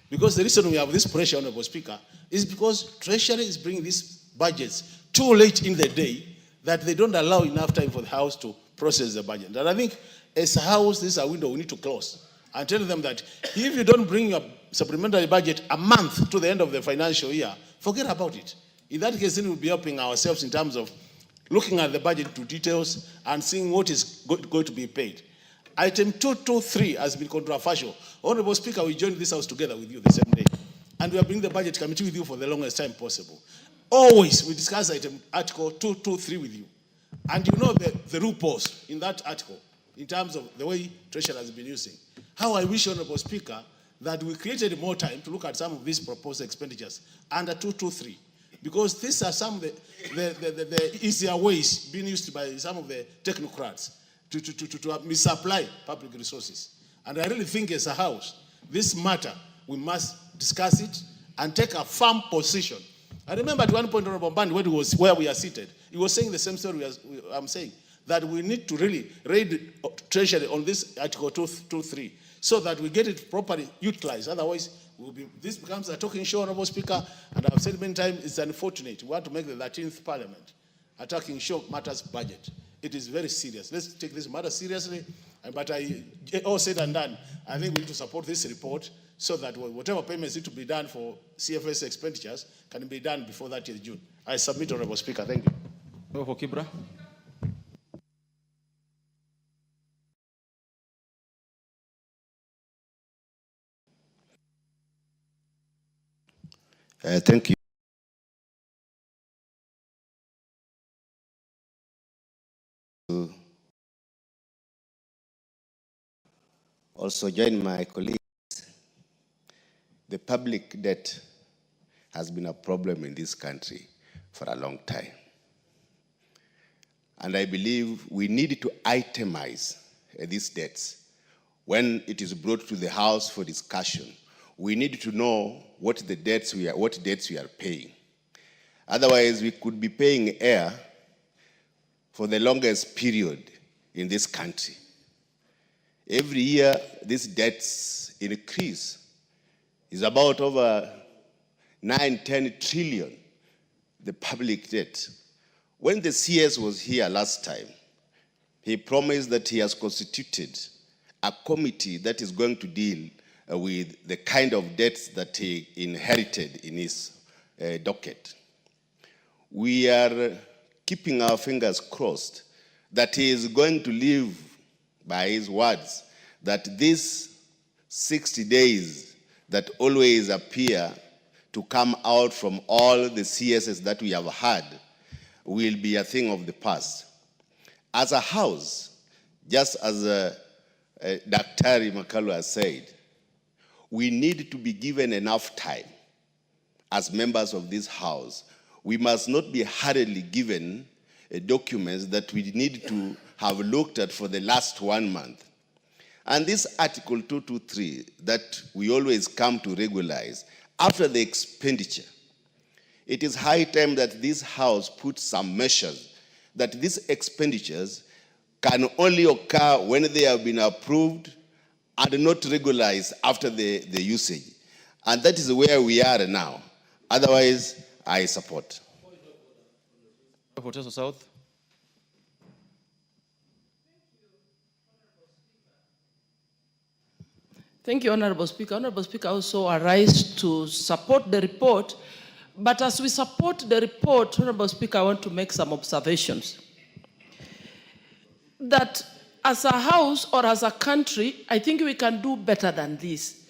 Because the reason we have this pressure, Honorable Speaker, is because Treasury is bringing these budgets too late in the day that they don't allow enough time for the House to process the budget. And I think as a House, this is a window we need to close and tell them that if you don't bring your supplementary budget a month to the end of the financial year, forget about it. In that case, then we'll be helping ourselves in terms of looking at the budget to details and seeing what is going to be paid. Item 223 has been controversial. Honorable Speaker, we joined this House together with you the same day. And we are bringing the budget committee with you for the longest time possible. Always we discuss Article 223 with you. And you know the loopholes in that article in terms of the way Treasury has been using. How I wish, Honorable Speaker, that we created more time to look at some of these proposed expenditures under 223. Because these are some of the easier ways being used by some of the technocrats to misapply public resources. And I really think as a House, this matter, we must discuss it and take a firm position. I remember at one point, Honorable Band, when it was where we are seated, he was saying the same story as I'm saying, that we need to really raid Treasury on this Article 223 so that we get it properly utilized. Otherwise, this becomes a talking show, Honorable Speaker, and I've said many times it's unfortunate. We want to make the 13th Parliament a talking show matters budget. It is very serious. Let's take this matter seriously. But all said and done, I think we need to support this report so that whatever payments need to be done for CFS expenditures can be done before that year June. I submit, Honorable Speaker. Thank you. For Kibra. Thank you. Also join my colleagues. The public debt has been a problem in this country for a long time. And I believe we need to itemize these debts. When it is brought to the House for discussion, we need to know what debts we are paying. Otherwise, we could be paying air for the longest period in this country. Every year, these debts increase. It's about over 9-10 trillion, the public debt. When the CS was here last time, he promised that he has constituted a committee that is going to deal with the kind of debts that he inherited in his docket. We are keeping our fingers crossed that he is going to live by his words, that these 60 days that always appear to come out from all the CSs that we have had will be a thing of the past. As a House, just as Dr. Makalu has said, we need to be given enough time as members of this House. We must not be hurriedly given documents that we need to have looked at for the last 1 month. And this Article 223 that we always come to regularize, after the expenditure, it is high time that this House puts some measures that these expenditures can only occur when they have been approved and not regularized after the usage. And that is where we are now. Otherwise, I support. Professor South. Thank you, Honorable Speaker. Honorable Speaker, also arise to support the report. But as we support the report, Honorable Speaker, I want to make some observations. That as a House or as a country, I think we can do better than this.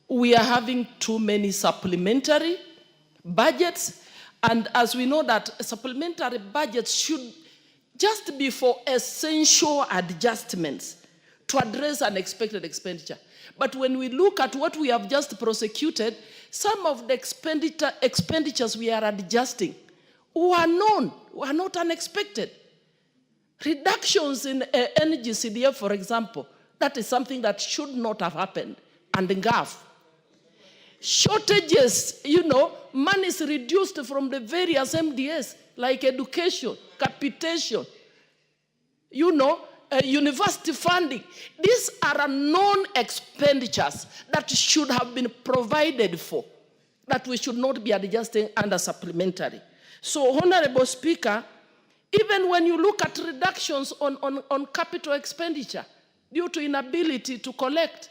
We are having too many supplementary budgets, and as we know that supplementary budgets should just be for essential adjustments to address unexpected expenditure. But when we look at what we have just prosecuted, some of the expenditures we are adjusting were known, were not unexpected. Reductions in NGCDF, for example, that is something that should not have happened, and in GAF. Shortages, money is reduced from the various MDS, like education, capitation, university funding. These are known expenditures that should have been provided for, that we should not be adjusting under supplementary. So, Honorable Speaker, even when you look at reductions on capital expenditure due to inability to collect,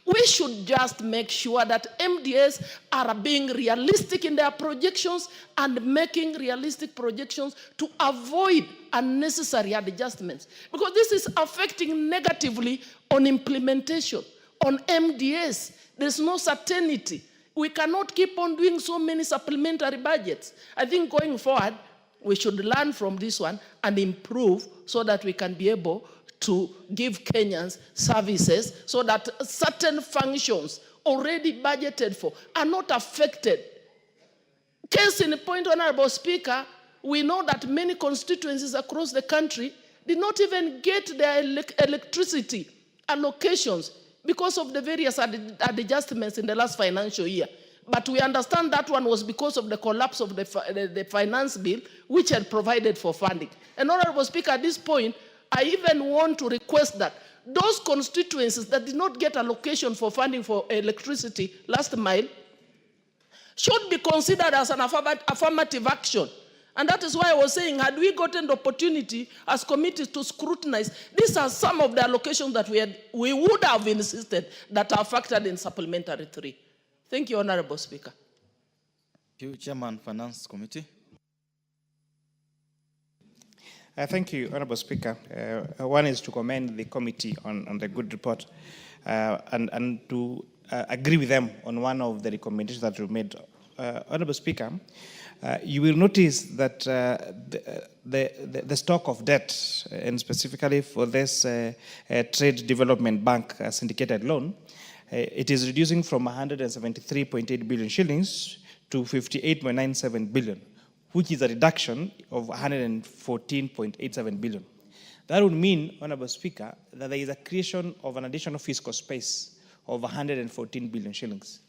we should just make sure that MDS are being realistic in their projections and making realistic projections to avoid unnecessary adjustments. Because this is affecting negatively on implementation, on MDS. There's no certainty. We cannot keep on doing so many supplementary budgets. I think going forward, we should learn from this one and improve so that we can be able to give Kenyans services so that certain functions already budgeted for are not affected. Case in point, Honorable Speaker, we know that many constituencies across the country did not even get their electricity allocations because of the various adjustments in the last financial year. But we understand that one was because of the collapse of the finance bill, which had provided for funding. And Honorable Speaker, at this point, I even want to request that those constituencies that did not get allocation for funding for electricity last mile should be considered as an affirmative action. And that is why I was saying, had we gotten the opportunity as committees to scrutinize, these are some of the allocations that we would have insisted that are factored in Supplementary 3. Thank you, Honorable Speaker. Thank you, Chairman, Finance Committee. Thank you, Honorable Speaker. One is to commend the committee on the good report and to agree with them on one of the recommendations that we made. Honorable Speaker, you will notice that the stock of debt, and specifically for this Trade Development Bank syndicated loan, it is reducing from 173.8 billion shillings to 58.97 billion, which is a reduction of 114.87 billion. That would mean, Honorable Speaker, that there is a creation of an additional fiscal space of 114 billion shillings.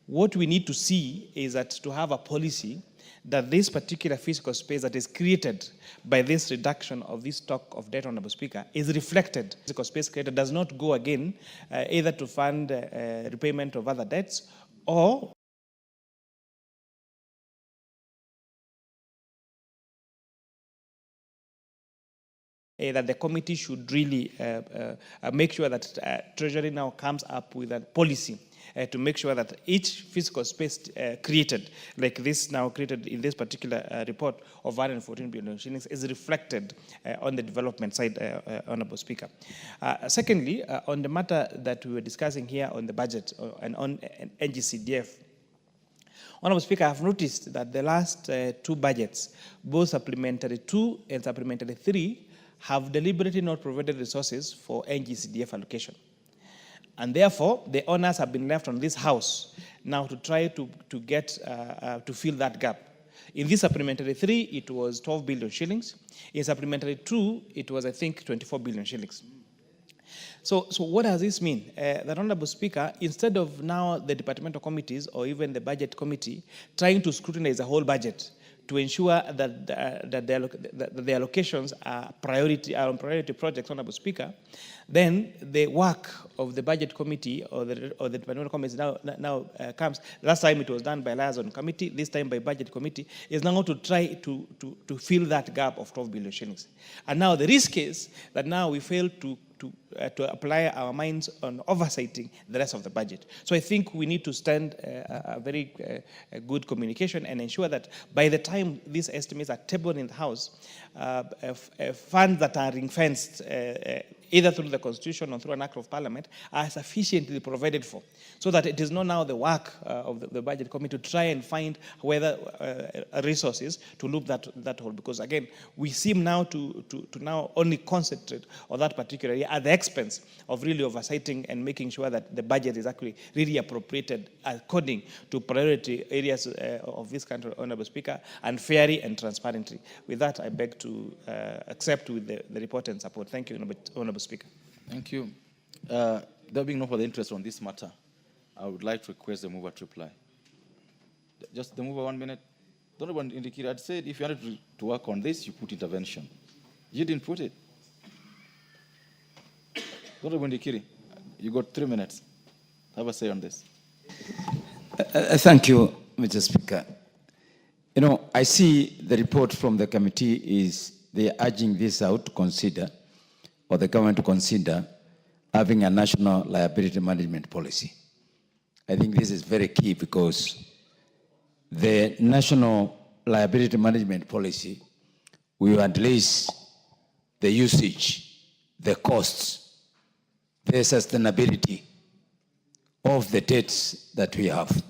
What we need to see is that to have a policy that this particular fiscal space that is created by this reduction of this stock of debt, Honorable Speaker, is reflected. Fiscal space created does not go again either to fund repayment of other debts or that the committee should really make sure that Treasury now comes up with a policy to make sure that each fiscal space created, like this now created in this particular report of 114 billion shillings, is reflected on the development side, Honorable Speaker. Secondly, on the matter that we were discussing here on the budget and on NGCDF, Honorable Speaker, I have noticed that the last two budgets, both Supplementary 2 and Supplementary 3, have deliberately not provided resources for NGCDF allocation. And therefore, the owners have been left on this house now to try to get, to fill that gap. In this Supplementary 3, it was 12 billion shillings. In Supplementary 2, it was, I think, 24 billion shillings. So what does this mean? That, Honorable Speaker, instead of now the departmental committees or even the budget committee trying to scrutinize the whole budget to ensure that the allocations are on priority projects, Honorable Speaker, then the work of the budget committee or the departmental committee now comes. Last time it was done by liaison committee, this time by budget committee, is now to try to fill that gap of 12 billion shillings. And now the risk is that now we fail to apply our minds on oversighting the rest of the budget. So I think we need to stand a very good communication and ensure that by the time these estimates are tabled in the House, funds that are ring-fenced either through the Constitution or through an Act of Parliament are sufficiently provided for, so that it is not now the work of the budget committee to try and find whether resources to loop that hole. Because again, we seem now to now only concentrate on that particular area at the expense of really oversighting and making sure that the budget is actually really appropriated according to priority areas of this country, Honorable Speaker, and fairly and transparently. With that, I beg to accept with the report and support. Thank you, Honorable Speaker. Thank you. There being no further interest on this matter, I would like to request the mover to reply. Just the mover, 1 minute. Don't want to indicate. I'd said if you wanted to work on this, you put intervention. You didn't put it. Don't want to you got 3 minutes. Have a say on this. Thank you, Mr. Speaker. You know, I see the report from the committee is they are urging this out to consider, or the government to consider, having a national liability management policy. I think this is very key because the national liability management policy will address the usage, the costs, the sustainability of the debts that we have.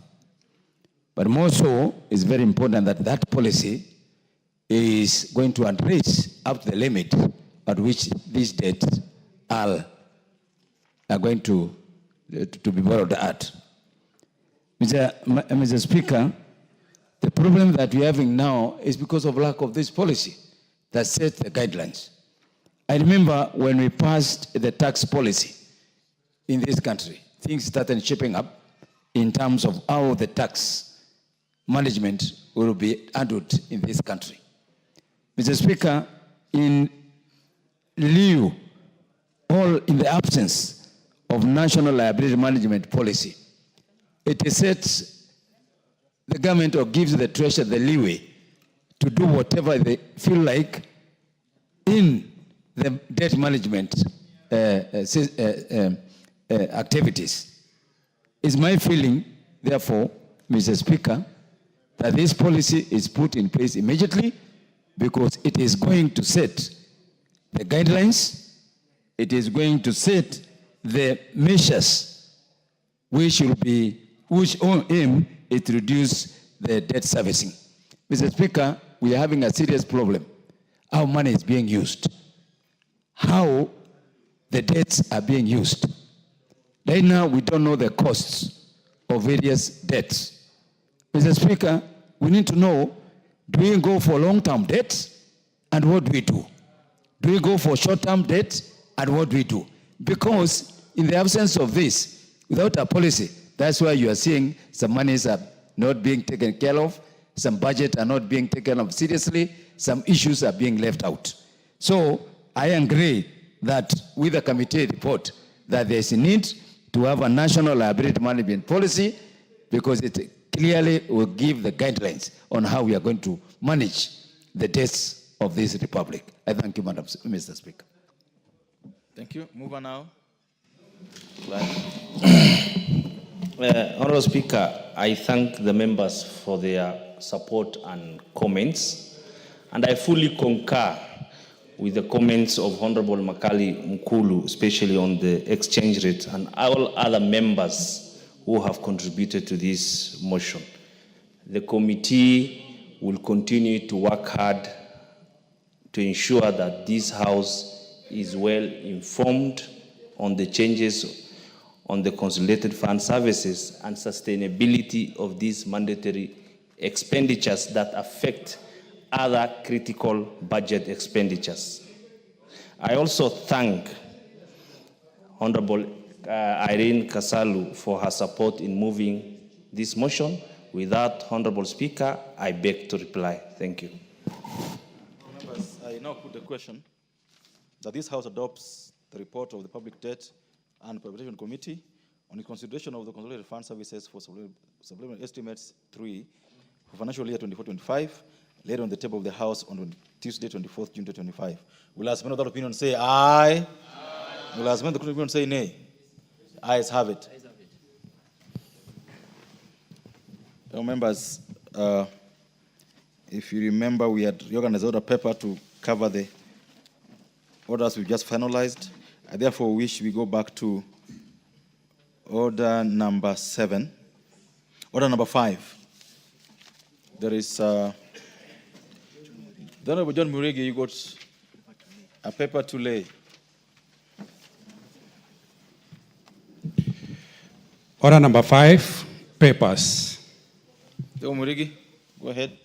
But more so, it's very important that that policy is going to address up to the limit at which these debts are going to be borrowed at. Mr. Speaker, the problem that we're having now is because of lack of this policy that sets the guidelines. I remember when we passed the tax policy in this country, things started shaping up in terms of how the tax management will be handled in this country. Mr. Speaker, in lieu, or in the absence of national liability management policy, it sets the government or gives the treasury the leeway to do whatever they feel like in the debt management activities. It's my feeling, therefore, Mr. Speaker, that this policy is put in place immediately because it is going to set the guidelines, it is going to set the measures which own aim is to reduce the debt servicing. Mr. Speaker, we are having a serious problem. How money is being used, how the debts are being used. Right now, we don't know the costs of various debts. Mr. Speaker, we need to know, do we go for long-term debts, and what do we do? Do we go for short-term debt, and what do we do? Because in the absence of this, without a policy, that's why you are seeing some monies are not being taken care of, some budgets are not being taken of seriously, some issues are being left out. So I agree that with the committee report that there is a need to have a national liability management policy because it clearly will give the guidelines on how we are going to manage the debts of this republic. I thank you, Mr. Speaker. Thank you. Move on now. Honourable Speaker, I thank the members for their support and comments, and I fully concur with the comments of Honourable Makali Mkulu, especially on the exchange rate, and all other members who have contributed to this motion. The committee will continue to work hard to ensure that this House is well informed on the changes on the consolidated fund services and sustainability of these mandatory expenditures that affect other critical budget expenditures. I also thank Honorable Irene Kasalu for her support in moving this motion. With that, Honorable Speaker, I beg to reply. Thank you. Members, I now put the question that this House adopts the report of the Public Debt and Appropriation Committee on the consideration of the Consolidated Fund Services for Supplementary Estimates 3 for financial year 24-25, laid on the table of the House on Tuesday, 24th June 2025. Will as men of that opinion say aye? Aye. Will as men of the opinion say nay? Ayes have it. Members, if you remember, we had reorganized order paper to cover the orders we just finalized. I therefore wish we go back to order number 7. Order number 5. There is the Honorable John Murigi, you got a paper to lay. Order number 5, papers. Honorable Murigi, go ahead.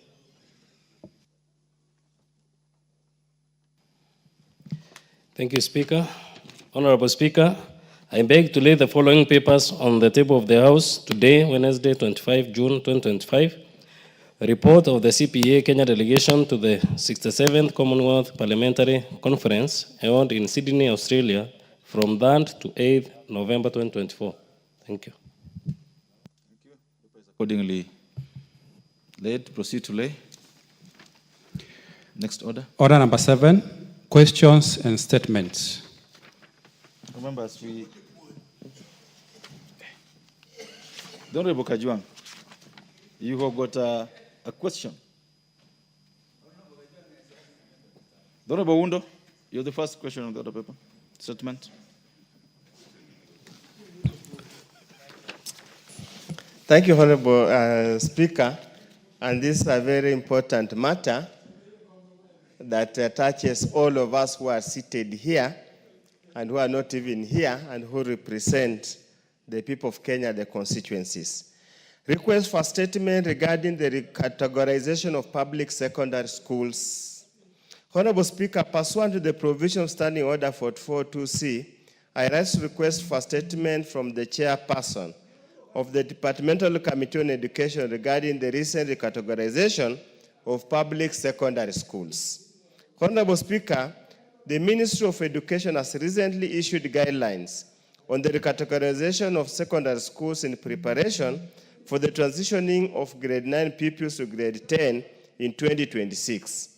Thank you, Speaker. Honorable Speaker, I beg to lay the following papers on the table of the House today, Wednesday, 25 June 2025. A report of the CPA Kenya delegation to the 67th Commonwealth Parliamentary Conference held in Sydney, Australia, from 3rd to 8th November 2024. Thank you. Thank you. Accordingly, laid. Proceed to lay. Next order. Order number 7, questions and statements. Members, we... The Honorable Kajwang, you have got a question. The Honorable Wundo, you're the first question on the order paper. Statement. Thank you, Honorable Speaker. And this is a very important matter that touches all of us who are seated here and who are not even here and who represent the people of Kenya, the constituencies. Request for statement regarding the categorization of public secondary schools. Honorable Speaker, pursuant to the provision of Standing Order 442C, I rise to request for statement from the chairperson of the Departmental Committee on Education regarding the recent categorization of public secondary schools. Honorable Speaker, the Ministry of Education has recently issued guidelines on the categorization of secondary schools in preparation for the transitioning of grade 9 pupils to grade 10 in 2026.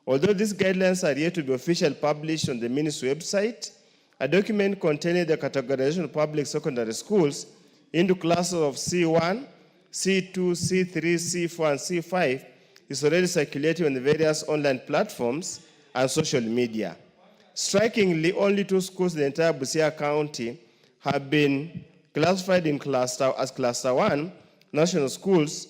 Although these guidelines are yet to be officially published on the Ministry website, a document containing the categorization of public secondary schools into classes of C1, C2, C3, C4, and C5 is already circulating on the various online platforms and social media. Strikingly, only 2 schools in the entire Busia County have been classified in as Cluster 1 national schools,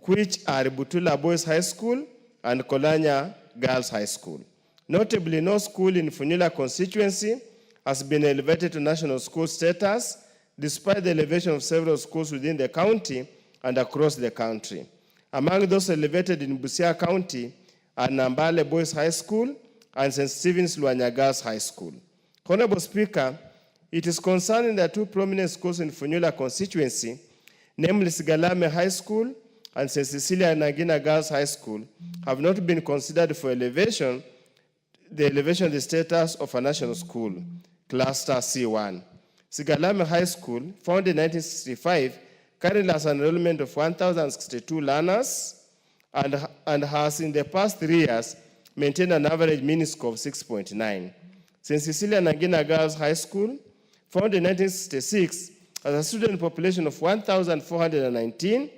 which are Butula Boys High School and Kolanya Girls High School. Notably, no school in Funyula constituency has been elevated to national school status, despite the elevation of several schools within the county and across the country. Among those elevated in Busia County are Nambale Boys High School and St. Stephen's Luanya Girls High School. Honorable Speaker, it is concerning that 2 prominent schools in Funyula constituency, namely Sigalame High School and St. Cecilia Nagina Girls High School, have not been considered for the elevation of the status of a national school, Cluster C1. Sigalame High School, founded in 1965, currently has an enrollment of 1,062 learners and has in the past 3 years maintained an average mean score of 6.9. St. Cecilia Nagina Girls High School, founded in 1966, has a student population of 1,419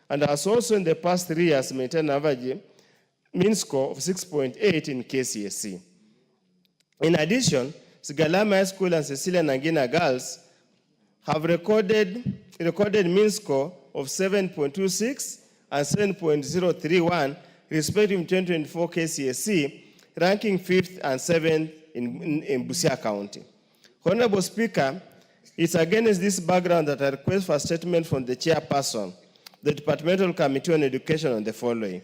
and has also in the past 3 years maintained an average mean score of 6.8 in KCSE. In addition, Sigalame High School and Cecilia Nagina Girls have recorded mean score of 7.26 and 7.031, respectively in 2024 KCSE, ranking 5th and 7th in Busia County. Honorable Speaker, it's against this background that I request for a statement from the chairperson, the Departmental Committee on Education on the following.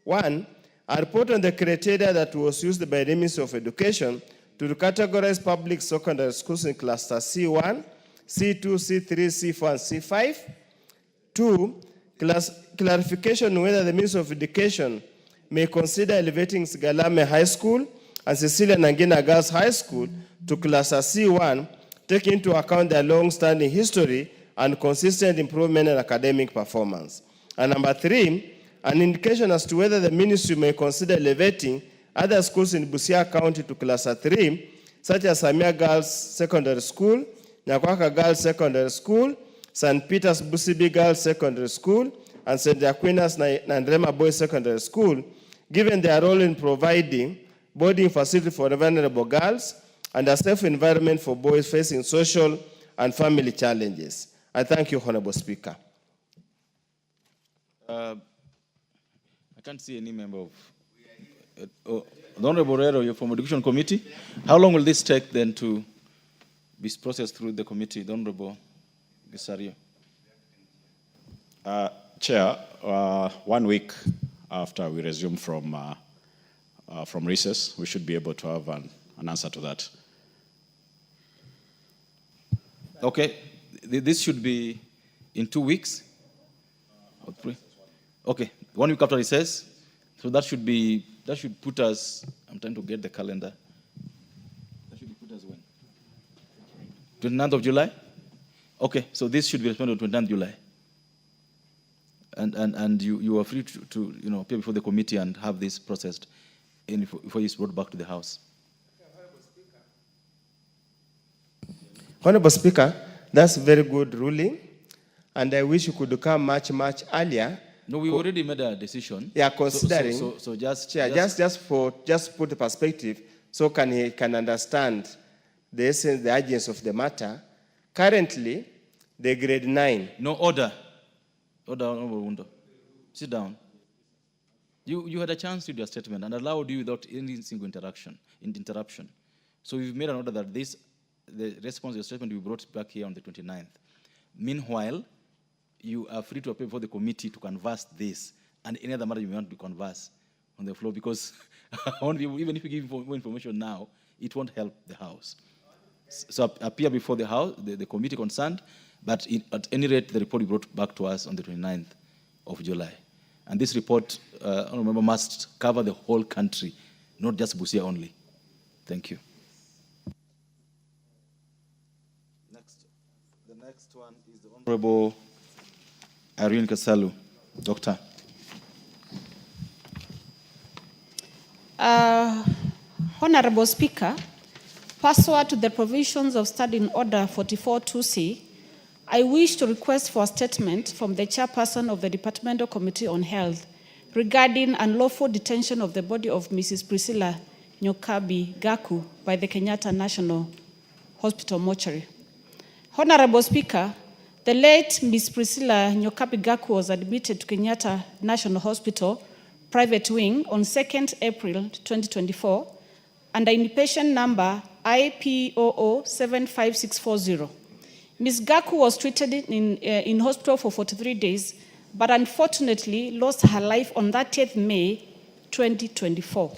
1, a report on the criteria that was used by the Ministry of Education to categorize public secondary schools in cluster C1, C2, C3, C4, and C5. 2, clarification whether the Ministry of Education may consider elevating Sigalame High School and Cecilia Nagina Girls High School to cluster C1, taking into account their long-standing history and consistent improvement in academic performance. And number 3, an indication as to whether the ministry may consider elevating other schools in Busia County to cluster 3, such as Samia Girls Secondary School, Nyakwaka Girls Secondary School, St. Peter's Busibi Girls Secondary School, and St. Aquinas Nandrema Boys Secondary School, given their role in providing boarding facility for vulnerable girls and a safe environment for boys facing social and family challenges. I thank you, Honorable Speaker. I can't see any member of... the Honorable Rero, you're from Education Committee. How long will this take then to be processed through the committee? The Honorable Gisario. Chair, 1 week after we resume from recess, we should be able to have an answer to that. Okay, this should be in 2 weeks? Or 3? Okay, 1 week after recess. So that should put us, I'm trying to get the calendar. That should put us when? 29th of July? Okay, so this should be responded on 29th July. And you are free to appear before the committee and have this processed before it's brought back to the House. Honorable Speaker, that's a very good ruling, and I wish you could come much earlier. No, we already made a decision. Yeah, considering. So just put the perspective, so he can understand the essence, the urgency of the matter. Currently, the grade 9. No order. Order, Honorable Wundo. Sit down. You had a chance to do a statement and allowed you without any single interruption. So we've made an order that the response to your statement will be brought back here on the 29th. Meanwhile, you are free to appear before the committee to converse this and any other matter you want to converse on the floor, because even if you give more information now, it won't help the House. So appear before the House, the committee concerned, but at any rate, the report will be brought back to us on the 29th of July. And this report, honorable member, must cover the whole country, not just Busia only. Thank you. The next one is the Honorable Irene Kasalu. Doctor. Honorable Speaker, pursuant to the provisions of Standing Order 44-2C, I wish to request for a statement from the chairperson of the Departmental Committee on Health regarding unlawful detention of the body of Mrs. Priscilla Nyokabi Gaku by the Kenyatta National Hospital mortuary. Honorable Speaker, the late Ms. Priscilla Nyokabi Gaku was admitted to Kenyatta National Hospital Private Wing on 2nd April 2024 under inpatient number IPOO 75640. Ms. Gaku was treated in hospital for 43 days, but unfortunately lost her life on 30th May 2024,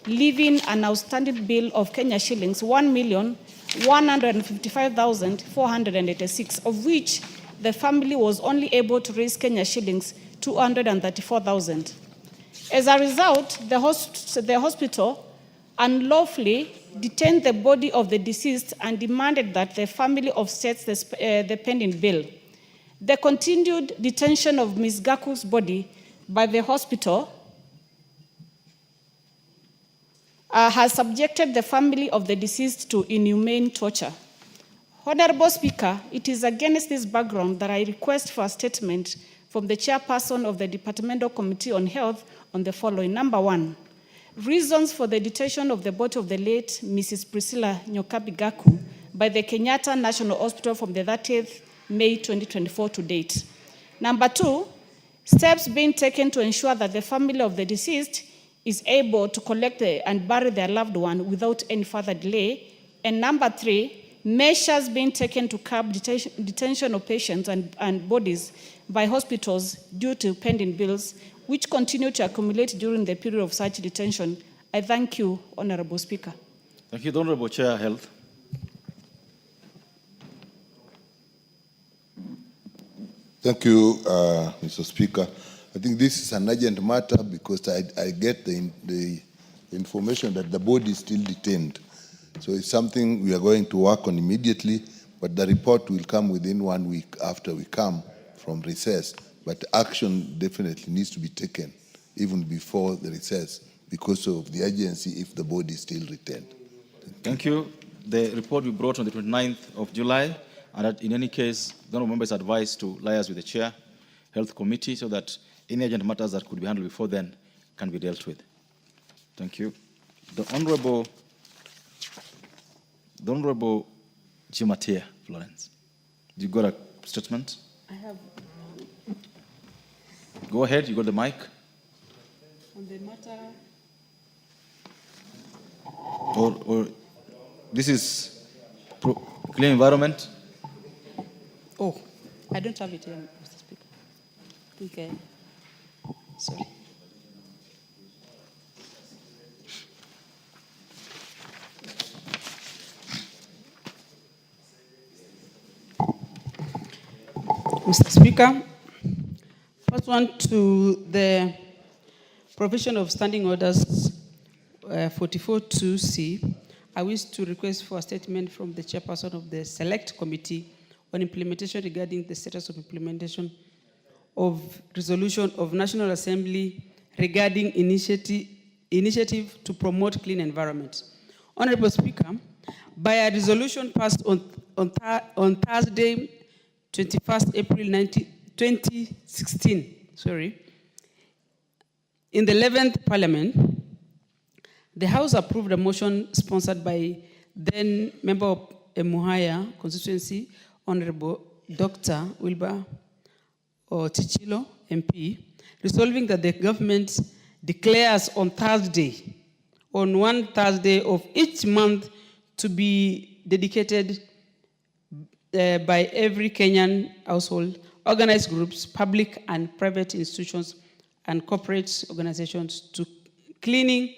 leaving an outstanding bill of Kenya shillings 1,155,486, of which the family was only able to raise Kenya shillings 234,000. As a result, the hospital unlawfully detained the body of the deceased and demanded that the family offsets the pending bill. The continued detention of Ms. Gaku's body by the hospital has subjected the family of the deceased to inhumane torture. Honorable Speaker, it is against this background that I request for a statement from the chairperson of the Departmental Committee on Health on the following. Number one, reasons for the detention of the body of the late Mrs. Priscilla Nyokabi Gaku by the Kenyatta National Hospital from the 30th May 2024 to date. Number two, steps being taken to ensure that the family of the deceased is able to collect and bury their loved one without any further delay. And number three, measures being taken to curb detention of patients and bodies by hospitals due to pending bills, which continue to accumulate during the period of such detention. I thank you, Honorable Speaker. Thank you, the Honorable Chair, Health. Thank you, Mr. Speaker. I think this is an urgent matter because I get the information that the body is still detained. So it's something we are going to work on immediately, but the report will come within 1 week after we come from recess. But action definitely needs to be taken even before the recess because of the urgency if the body is still retained. Thank you. The report we brought on the 29th of July, and that in any case, the honorable members advised to liaise with the Chair, Health Committee, so that any urgent matters that could be handled before then can be dealt with. Thank you. The Honorable Jimatia Florence. You got a statement? I have. Go ahead, you got the mic. On the matter. Or this is clean environment. Oh, I don't have it here, Mr. Speaker. I think sorry. Mr. Speaker, pursuant to the provision of Standing Orders 44-2C, I wish to request for a statement from the chairperson of the Select Committee on implementation regarding the status of implementation of resolution of National Assembly regarding initiative to promote clean environment. Honorable Speaker, by a resolution passed on Thursday, 21st April 2016, in the 11th Parliament, the House approved a motion sponsored by then member of Emuhaya constituency, Honorable Dr. Wilbur Chichilo, MP, resolving that the government declares on one Thursday of each month to be dedicated by every Kenyan household, organized groups, public and private institutions, and corporate organizations to cleaning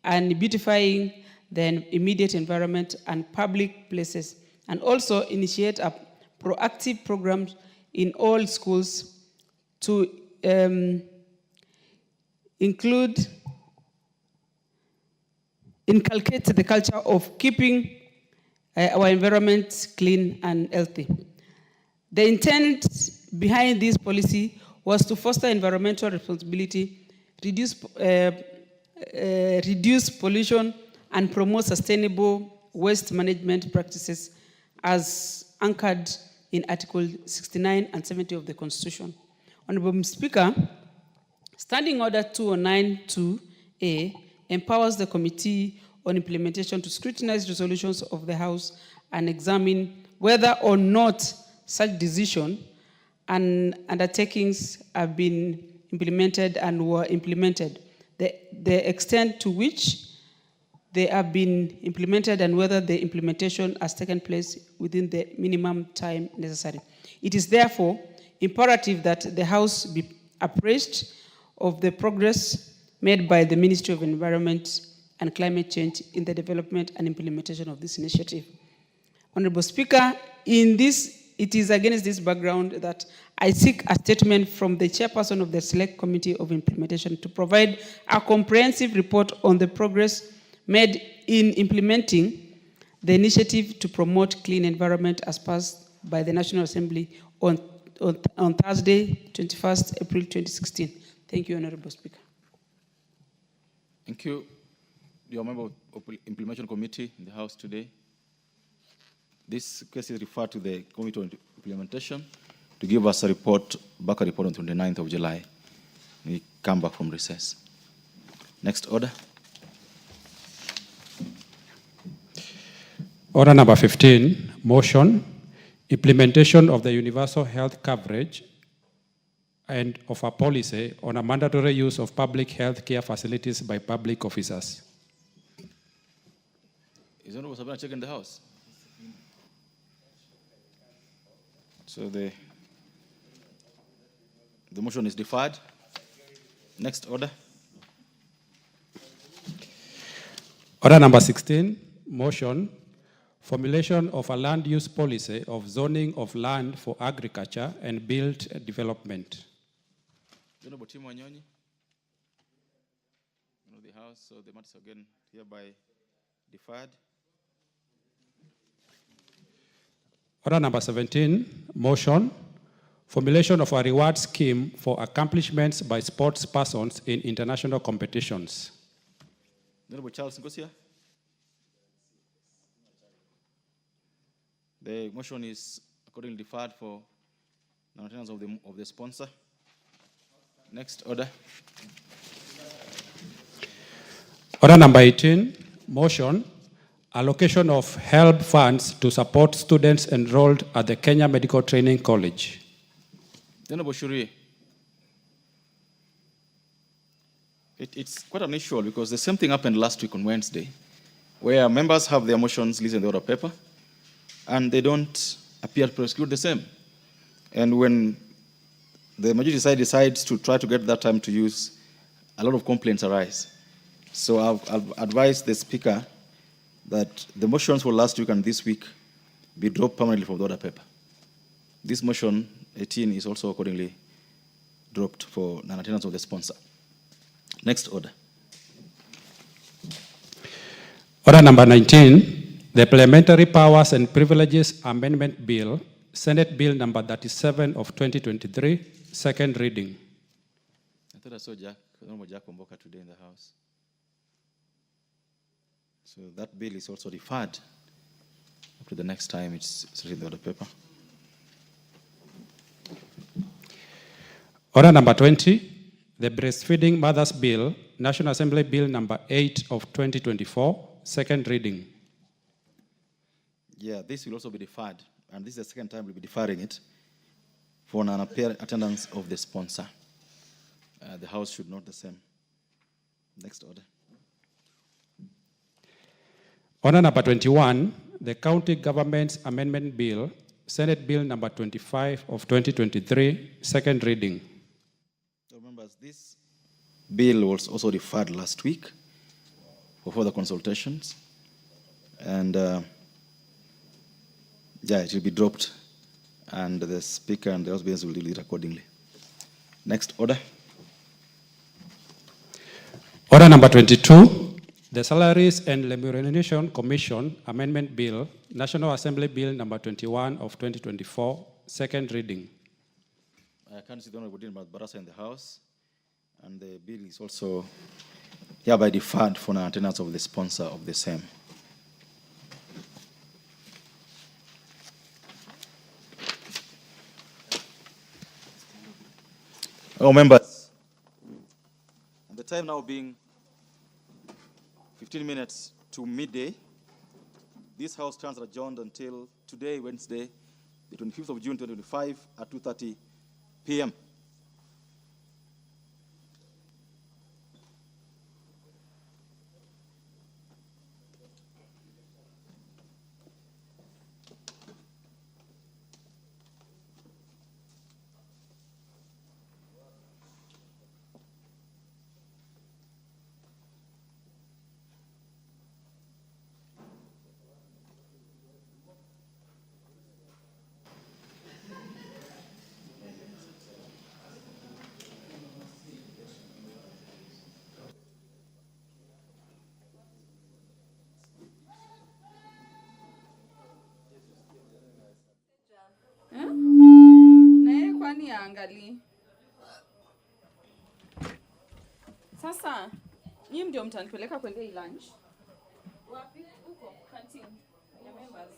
and beautifying the immediate environment and public places, and also initiate a proactive program in all schools to inculcate the culture of keeping our environment clean and healthy. The intent behind this policy was to foster environmental responsibility, reduce pollution, and promote sustainable waste management practices as anchored in Article 69 and 70 of the Constitution. Honorable Speaker, Standing Order 2092A empowers the Committee on Implementation to scrutinize resolutions of the House and examine whether or not such decision and undertakings have been implemented and were implemented, the extent to which they have been implemented and whether the implementation has taken place within the minimum time necessary. It is therefore imperative that the House be apprised of the progress made by the Ministry of Environment and Climate Change in the development and implementation of this initiative. Honorable Speaker, it is against this background that I seek a statement from the chairperson of the Select Committee of Implementation to provide a comprehensive report on the progress made in implementing the initiative to promote clean environment as passed by the National Assembly on Thursday, 21st April 2016. Thank you, Honorable Speaker. Thank you. Dear member of Implementation Committee in the House today. This case is referred to the Committee on Implementation to give us a report on 29th of July. We come back from recess. Next order. Order number 15, motion, implementation of the universal health coverage and of a policy on a mandatory use of public health care facilities by public officers. Is Honorable Sabina check in the House? So the motion is deferred. Next order. Order number 16, motion, formulation of a land use policy of zoning of land for agriculture and built development. Honorable Tim Wanyonyi, of the House, so the matter is again hereby deferred. Order number 17, motion, formulation of a reward scheme for accomplishments by sports persons in international competitions. Honorable Charles Ngosia. The motion is accordingly deferred for non-attendance of the sponsor. Next order. Order number 18, motion, allocation of HELB funds to support students enrolled at the Kenya Medical Training College. Honorable Shuri. It's quite unusual because the same thing happened last week on Wednesday, where members have their motions listed in the order paper, and they don't appear to prosecute the same. And when the majority side decides to try to get that time to use, a lot of complaints arise. So I've advised the Speaker that the motions for last week and this week be dropped permanently from the order paper. This motion 18 is also accordingly dropped for non-attendance of the sponsor. Next order. Order number 19, the Parliamentary Powers and Privileges Amendment Bill, Senate Bill number 37 of 2023, second reading. I thought I saw Honorable Jack Omboka today in the House. So that bill is also deferred up to the next time it's in the order paper. Order number 20, the Breastfeeding Mothers Bill, National Assembly Bill number 8 of 2024, second reading. Yeah, this will also be deferred, and this is the second time we'll be deferring it for non-apparent attendance of the sponsor. The House should note the same. Next order. Order number 21, the County Government's Amendment Bill, Senate Bill number 25 of 2023, second reading. So members, this bill was also referred last week for further consultations. And it will be dropped, and the Speaker and the House Business will deal with it accordingly. Next order. Order number 22, the Salaries and Remuneration Commission Amendment Bill, National Assembly Bill number 21 of 2024, second reading. I can't see the Honorable Dean Barasa in the House, and the bill is also hereby deferred for non-attendance of the sponsor of the same. Members, and the time now being 15 minutes to midday, this House stands adjourned until today, Wednesday, the 25th of June 2025 at 2:30 p.m. Kwani angali. Sasa, nyinyi ndio mtanipeleka kwenda lunch. Wapi? Huko, canteen ya members.